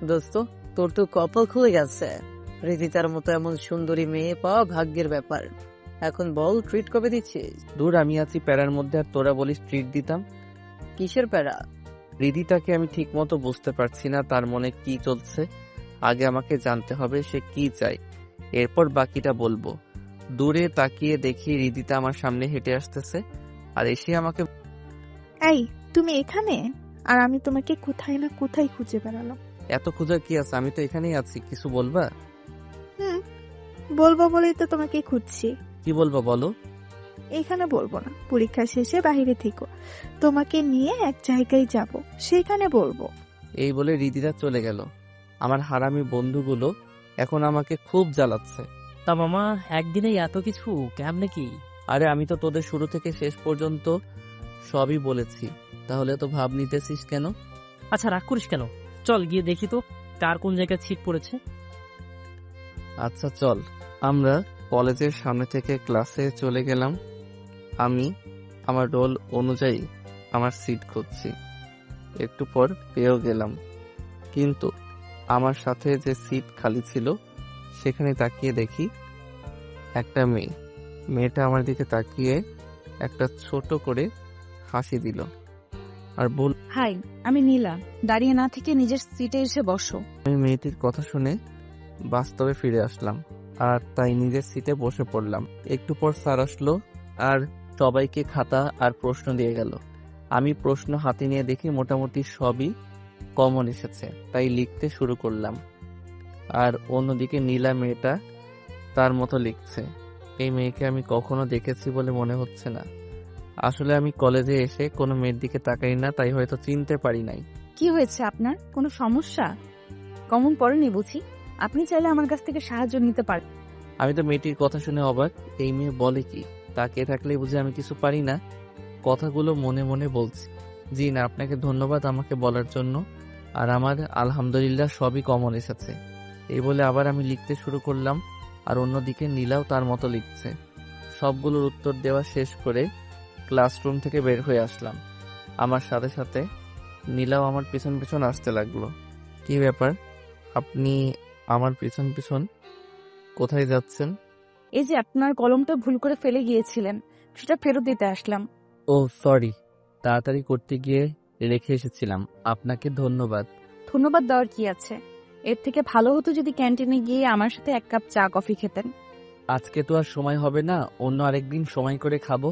দোস্ত, তোর তো কপাল খুলে গেছে। রিদিতার মতো এমন সুন্দরী মেয়ে পাওয়া ভাগ্যের ব্যাপার। এখন বল, ট্রিট কবে দিচ্ছিস? দূর, আমি আছি প্যারার মধ্যে আর তোরা বলিস ট্রিট দিতাম। কিসের প্যারা? রিদিতাকে আমি ঠিক মতো বুঝতে পারছি না তার মনে কি চলছে। আগে আমাকে জানতে হবে সে কি চায়, এরপর বাকিটা বলবো। দূরে তাকিয়ে দেখি রিদিতা আমার সামনে হেঁটে আসতেছে আর এসে আমাকে, এই, তুমি এখানে? আর আমি তোমাকে কোথায় না কোথায় খুঁজে বেড়ালাম। এত খোঁজার কি আছে, আমি তো এখানেই আছি, কিছু বলবা? বলবো বলেই তো তোমাকে খুঁজছি। কি বলবা বলো? এখানে বলবো না, পরীক্ষা শেষে বাইরে থেকো, তোমাকে নিয়ে এক জায়গায় যাব, সেখানে বলবো। এই বলে রিদিতা চলে গেল। আমার হারামি বন্ধুগুলো এখন আমাকে খুব জ্বালাচ্ছে। তা মামা, একদিনেই এত কিছু কেমনে কি? আরে আমি তো তোদের শুরু থেকে শেষ পর্যন্ত সবই বলেছি, তাহলে তো ভাব নিতেছিস কেন? আচ্ছা, রাগ করিস কেন? চল গিয়ে দেখি তো কার কোন জায়গায় ছিট পড়েছে। আচ্ছা চল। আমরা কলেজের সামনে থেকে ক্লাসে চলে গেলাম। আমি আমার রোল অনুযায়ী আমার সিট খুঁজছি। একটু পর পেয়েও গেলাম, কিন্তু আমার সাথে যে সিট খালি ছিল সেখানে তাকিয়ে দেখি একটা মেয়ে। মেয়েটা আমার দিকে তাকিয়ে একটা ছোট করে হাসি দিল আর বল, হাই, আমি নীলা। দাঁড়িয়ে না থেকে নিজের সিটে এসে বসো। আমি মেয়েটির কথা শুনে বাস্তবে ফিরে আসলাম আর তাই নিজের সিটে বসে পড়লাম। একটু পর স্যার আসলো আর সবাইকে খাতা আর প্রশ্ন দিয়ে গেল। আমি প্রশ্ন হাতে নিয়ে দেখি মোটামুটি সবই কমন এসেছে, তাই লিখতে শুরু করলাম। আর অন্যদিকে নীলা মেয়েটা তার মতো লিখছে। এই মেয়েকে আমি কখনো দেখেছি বলে মনে হচ্ছে না। আসলে আমি কলেজে এসে কোনো মেয়ের দিকে তাকাই না, তাই হয়তো চিনতে পারি নাই। কি হয়েছে আপনার? কোনো সমস্যা? কমন পড়েনি বুঝি? আপনি চাইলে আমার কাছ থেকে সাহায্য নিতে পারেন। আমি তো মেয়েটির কথা শুনে অবাক। এই মেয়ে বলে কি? তাকিয়ে থাকলে বুঝি আমি কিছু পারি না? কথাগুলো মনে মনে বলছি। জি না, আপনাকে ধন্যবাদ আমাকে বলার জন্য। আর আমার আলহামদুলিল্লাহ সবই কমন এসেছে। এই বলে আবার আমি লিখতে শুরু করলাম আর অন্যদিকে নীলাও তার মতো লিখছে। সবগুলোর উত্তর দেওয়া শেষ করে ক্লাসরুম থেকে বের হয়ে আসলাম। আমার সাথে সাথে নীলাও আমার পিছন পিছন আসতে লাগলো। কি ব্যাপার, আপনি আমার পিছন পিছন কোথায় যাচ্ছেন? এই যে আপনার কলমটা ভুল করে ফেলে গিয়েছিলেন, সেটা ফেরত দিতে আসলাম। ও সরি, তাড়াতাড়ি করতে গিয়ে রেখে এসেছিলাম। আপনাকে ধন্যবাদ। ধন্যবাদ দেওয়ার কি আছে? এর থেকে ভালো হতো যদি ক্যান্টিনে গিয়ে আমার সাথে এক কাপ চা কফি খেতেন। আজকে তো আর সময় হবে না, অন্য আরেকদিন সময় করে খাবো।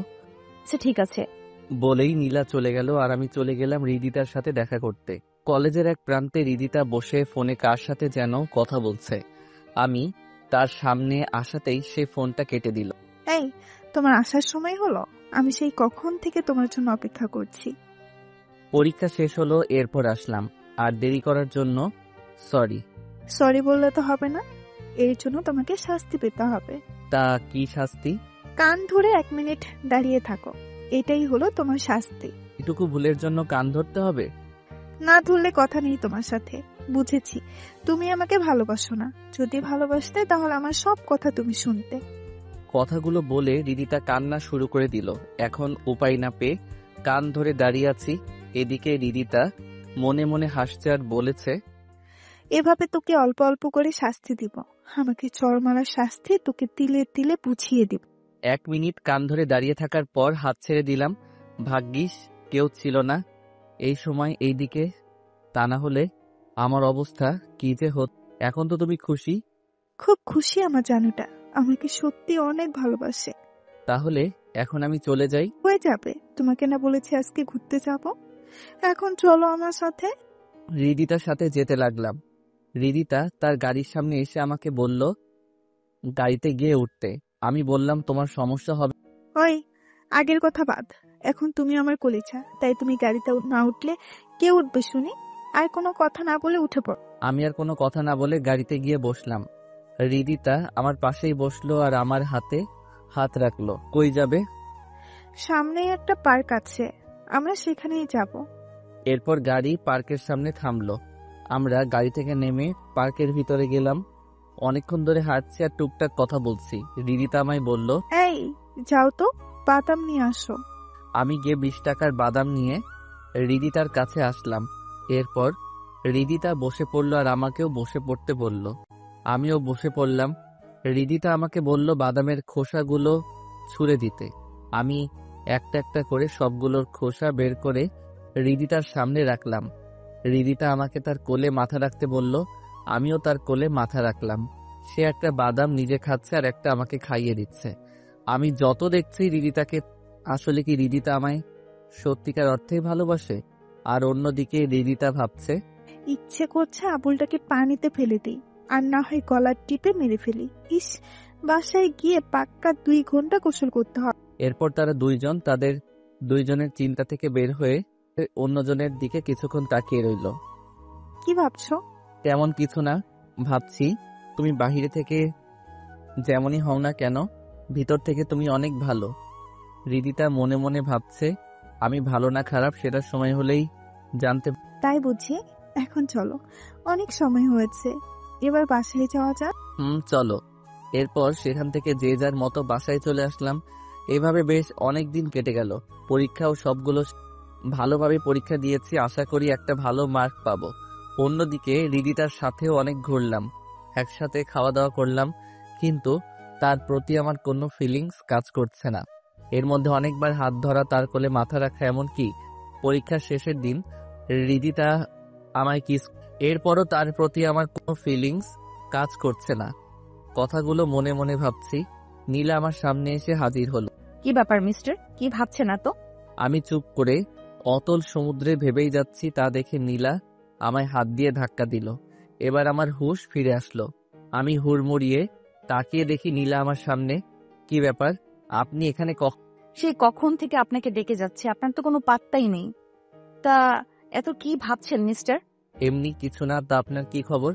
আচ্ছা ঠিক আছে। বলেই নীলা চলে গেল আর আমি চলে গেলাম রিদিতার সাথে দেখা করতে। কলেজের এক প্রান্তে রিদিতা বসে ফোনে কার সাথে যেন কথা বলছে। আমি তার সামনে আসাতেই সে ফোনটা কেটে দিল। এই, তোমার আসার সময় হলো? আমি সেই কখন থেকে তোমার জন্য অপেক্ষা করছি। পরীক্ষা শেষ হলো, এরপর আসলাম। আর দেরি করার জন্য সরি। সরি বললে তো হবে না, এর জন্য তোমাকে শাস্তি পেতে হবে। তা কি শাস্তি? কান ধরে 1 মিনিট দাঁড়িয়ে থাকো, এটাই হলো তোমার শাস্তি। এটুকু ভুলের জন্য কান ধরতে হবে? না ধরলে কথা নেই তোমার সাথে। বুঝেছি তুমি আমাকে ভালোবাসো না। যদি ভালোবাসতে তাহলে আমার সব কথা তুমি শুনতে। কথাগুলো বলে রিদিতা কান্না শুরু করে দিল। এখন উপায় না পেয়ে কান ধরে দাঁড়িয়ে আছি। এদিকে রিদিতা মনে মনে হাসছে আর বলেছে, এভাবে তোকে অল্প অল্প করে শাস্তি দিব। আমাকে চড় মারার শাস্তি তোকে তিলে তিলে বুঝিয়ে দিব। 1 মিনিট কান ধরে দাঁড়িয়ে থাকার পর হাত ছেড়ে দিলাম। ভাগ্যিস কেউ ছিল না এই সময় এইদিকে, তা না হলে আমার অবস্থা কি যে হত। এখন তো তুমি খুশি? খুব খুশি আমার জানুটা আমাকে সত্যি অনেক ভালোবাসে। তাহলে এখন আমি চলে যাই? হয়ে যাবে, তোমাকে না বলেছি আজকে ঘুরতে যাব? এখন চলো আমার সাথে। রিদিতার সাথে যেতে লাগলাম। রিদিতা তার গাড়ির সামনে এসে আমাকে বলল গাড়িতে গিয়ে উঠতে। আমি বললাম, তোমার সমস্যা হবে? ওই আগের কথা বাদ, এখন তুমি আমার কলিজা, তাই তুমি গাড়িতে না উঠলে কে উঠবে শুনি? আর কোনো কথা না বলে উঠে পড়। আমি আর কোনো কথা না বলে গাড়িতে গিয়ে বসলাম। রিদিতা আমার পাশেই বসলো আর আমার হাতে হাত রাখলো। কই যাবে? সামনেই একটা পার্ক আছে, আমরা সেখানেই যাব। এরপর গাড়ি পার্কের সামনে থামলো। আমরা গাড়ি থেকে নেমে পার্কের ভিতরে গেলাম। অনেকক্ষণ ধরে হাঁটছি আর টুকটাক কথা বলছি। রিদিতা আমায় বলল, এই যাও তো, বাদাম নিয়ে আসো। আমি গিয়ে 20 টাকার বাদাম নিয়ে রিদিতার কাছে আসলাম। এরপর রিদিতা বসে পড়লো আর আমাকেও বসে পড়তে বলল। আমিও বসে পড়লাম। রিদিতা আমাকে বলল বাদামের খোসাগুলো ছুঁড়ে দিতে। আমি একটা একটা করে সবগুলোর খোসা বের করে রিদিতার সামনে রাখলাম। রিদিতা আমাকে তার কোলে মাথা রাখতে বলল। আমিও তার কোলে মাথা রাখলাম। সে একটা বাদাম নিজে খাচ্ছে আর একটা আমাকে খাইয়ে দিচ্ছে। আমি যত দেখছি রিদিতাকে, আসলে কি রিদিতা আমায় সত্যিকার অর্থেই ভালোবাসে? আর অন্যদিকে রিদিতা ভাবছে, ইচ্ছে করছে আবুলটাকে পানিতে ফেলে দিই, আর না হয় গলার টিপে মেরে ফেলি। ইস, বাসায় গিয়ে পাক্কা 2 ঘন্টা গোসল করতে হবে। এরপর তারা দুইজন তাদের দুইজনের চিন্তা থেকে বের হয়ে অন্যজনের দিকে কিছুক্ষণ তাকিয়ে রইল। কি ভাবছো? তেমন কিছু না, ভাবছি তুমি বাহিরে থেকে যেমনই হও না কেন, ভিতর থেকে তুমি অনেক ভালো। রিদিতা মনে মনে ভাবছে আমি ভালো না খারাপ সেটা সময় হলেই জানতে। তাই বুঝি? এখন চলো, অনেক সময় হয়েছে, এবার বাসায় যাওয়া যাক। চলো। এরপর সেখান থেকে যে যার মতো বাসায় চলে আসলাম। এভাবে বেশ অনেক দিন কেটে গেল। পরীক্ষাও সবগুলো ভালোভাবে পরীক্ষা দিয়েছি, আশা করি একটা ভালো মার্ক পাবো। অন্যদিকে রিদিতার সাথেও অনেক ঘুরলাম, একসাথে খাওয়া দাওয়া করলাম, কিন্তু তার প্রতি আমার কোনো ফিলিংস কাজ করছে না। এর মধ্যে অনেকবার হাত ধরা, তার কোলে মাথা রাখা, এমনকি পরীক্ষার শেষের দিন রিদিতা আমায় কিস। এরপরও তার প্রতি আমার কোনো ফিলিংস কাজ করছে না। কথাগুলো মনে মনে ভাবছি। নীলা আমার সামনে এসে হাজির হলো। কি ব্যাপার মিস্টার, কি ভাবছেন না তো? আমি চুপ করে অতল সমুদ্রে ভেবেই যাচ্ছি, তা দেখে নীলা আমায় হাত দিয়ে ধাক্কা দিল। এবার আমার হুঁশ ফিরে আসলো। আমি হুড়মুড়িয়ে তাকিয়ে দেখি নীলা আমার সামনে। কি ব্যাপার, আপনি এখানে? সেই কখন থেকে আপনাকে ডেকে যাচ্ছে, আপনার তো কোনো পাত্তাই নেই। তা এত কি ভাবছেন মিস্টার? এমনি কিছু না, তা আপনার কি খবর?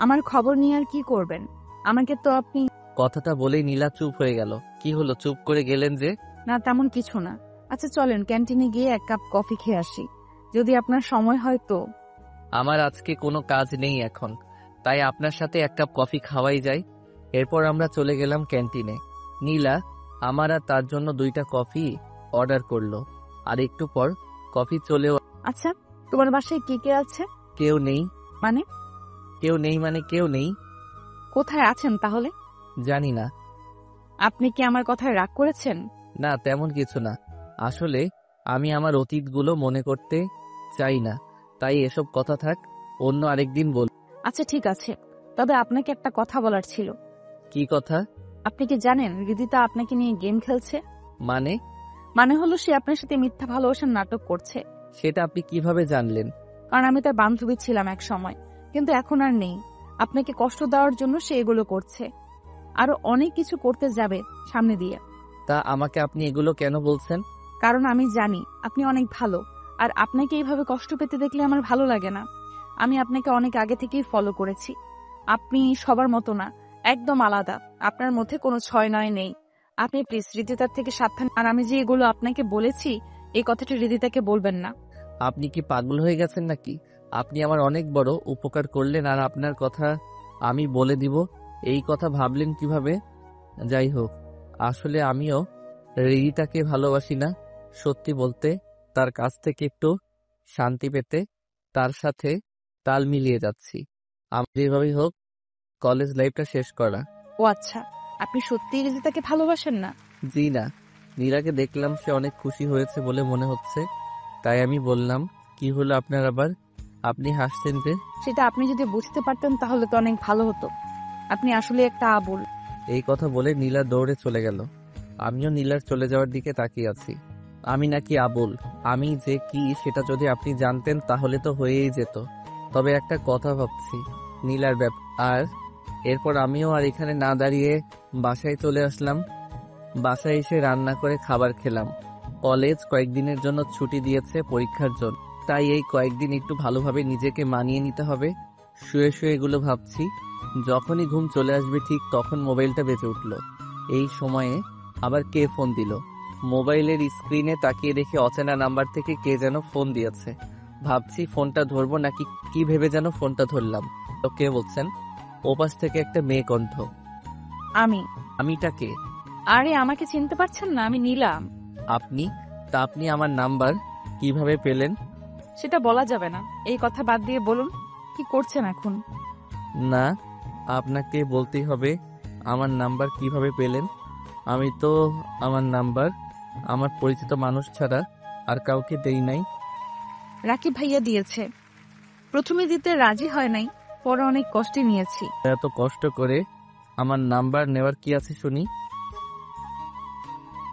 আমার খবর নিয়ে আর কি করবেন? আমাকে তো আপনি। কথাটা বলেই নীলা চুপ হয়ে গেল। কি হলো, চুপ করে গেলেন যে? না তেমন কিছু না। আচ্ছা চলেন ক্যান্টিনে গিয়ে 1 কাপ কফি খেয়ে আসি, যদি আপনার সময় হয় তো। আমার আজকে কোনো কাজ নেই এখন, তাই আপনার সাথে 1 কাপ কফি খাওয়াই যায়। এরপর আমরা চলে গেলাম ক্যান্টিনে। নীলা আমার আর তার জন্য 2টা কফি অর্ডার করলো। আর একটু পর কফি চলেও। আচ্ছা তোমার বাসায় কে কে আছে? কেউ নেই। মানে? কেউ নেই মানে কেউ নেই। কোথায় আছেন তাহলে? জানি না। আপনি কি আমার কথায় রাগ করেছেন? না, তেমন কিছু না। আসলে আমি আমার অতীতগুলো মনে করতে চাই না, তাই এসব কথা থাক, অন্য আরেকদিন বল। আচ্ছা ঠিক আছে, তবে আপনাকে একটা কথা বলার ছিল। কি কথা? আপনি কি জানেন রিদিতা আপনাকে নিয়ে গেম খেলছে? মানে হলো সে আপনার সাথে মিথ্যা ভালোবাসার নাটক করছে। সেটা আপনি কিভাবে জানলেন? কারণ আমি তার বান্ধবী ছিলাম এক সময়, কিন্তু এখন আর নেই। আপনাকে কষ্ট দেওয়ার জন্য সে এগুলো করছে, আরো অনেক কিছু করতে যাবে সামনে দিয়ে। তা আমাকে আপনি এগুলো কেন বলছেন? কারণ আমি জানি আপনি অনেক ভালো, আর আপনাকে এইভাবে কষ্ট পেতে দেখলে আমার ভালো লাগে না। আমি আপনাকে অনেক আগে থেকেই ফলো করেছি। আপনি সবার মতো না, একদম আলাদা। আপনার মধ্যে কোনো 6-9 নেই। আপনি প্লিজ রিদিতার থেকে সাবধান। আর আমি যে এগুলো আপনাকে বলেছি, এই কথাটা রিদিতাকে বলবেন না। আপনি কি পাগল হয়ে গেছেন নাকি? আপনি আমার অনেক বড় উপকার করলেন, আর আপনার কথা আমি বলে দিব এই কথা ভাবলেন কিভাবে? যাই হোক, আসলে আমিও রিদিতাকে ভালোবাসি না। সত্যি বলতে, তার কাছ থেকে একটু শান্তি পেতে তার সাথে তাল মিলিয়ে যাচ্ছি। আমার যেভাবেই হোক কলেজ লাইফটা শেষ করা। ও আচ্ছা, আপনি সত্যিই রিদিতাকে ভালোবাসেন না? জি না, নীলাকে দেখলাম সে অনেক খুশি হয়েছে বলে মনে হচ্ছে, তাই আমি বললাম, কি হলো আপনার আবার? আপনি হাসছেন যে? সেটা আপনি যদি বুঝতে পারতেন তাহলে তো অনেক ভালো হতো। আপনি আসলে একটা আবুল। এই কথা বলে নীলা দৌড়ে চলে গেল। আমিও নীলার চলে যাওয়ার দিকে তাকিয়ে আছি। আমি নাকি আবুল? আমি যে কি সেটা যদি আপনি জানতেন তাহলে তো হয়েই যেত। তবে একটা কথা ভাবছি নীলার আর এরপর আমিও আর এখানে না দাঁড়িয়ে বাসায় চলে আসলাম। বাসায় এসে রান্না করে খাবার খেলাম। কলেজ কয়েকদিনের জন্য ছুটি দিয়েছে পরীক্ষার জন্য, তাই এই কয়েকদিন একটু ভালোভাবে নিজেকে মানিয়ে নিতে হবে। শুয়ে শুয়ে এগুলো ভাবছি। যখনই ঘুম চলে আসবে ঠিক তখন মোবাইলটা বেজে উঠল। এই সময়ে আবার কে ফোন দিল? মোবাইলের স্ক্রিনে তাকিয়ে দেখে অচেনা নাম্বার থেকে কে যেন ফোন দিয়েছে। ভাবছি ফোনটা ধরবো নাকি কি ভেবে যেন ফোনটা ধরলাম। তো কে বলছেন? ওপাশ থেকে একটা মেয়ে কণ্ঠ। আমিটা কে? আরে আমাকে চিনতে পারছেন না? আমি নীলাম। আপনি? তা আপনি আমার নাম্বার কিভাবে পেলেন? সেটা বলা যাবে না। এই কথা বাদ দিয়ে বলুন, কি করছেন এখন? না, আপনাকে বলতেই হবে আমার নাম্বার কিভাবে পেলেন। আমি তো আমার নাম্বার আমার পরিচিত মানুষ ছাড়া আর কাউকে দেই নাই। রাকিব ভাইয়া দিয়েছে। প্রথমে দিতে রাজি হয় নাই, পরে অনেক কষ্টে নিয়েছি। এত কষ্ট করে আমার নাম্বার নেওয়ার কি আছে শুনি?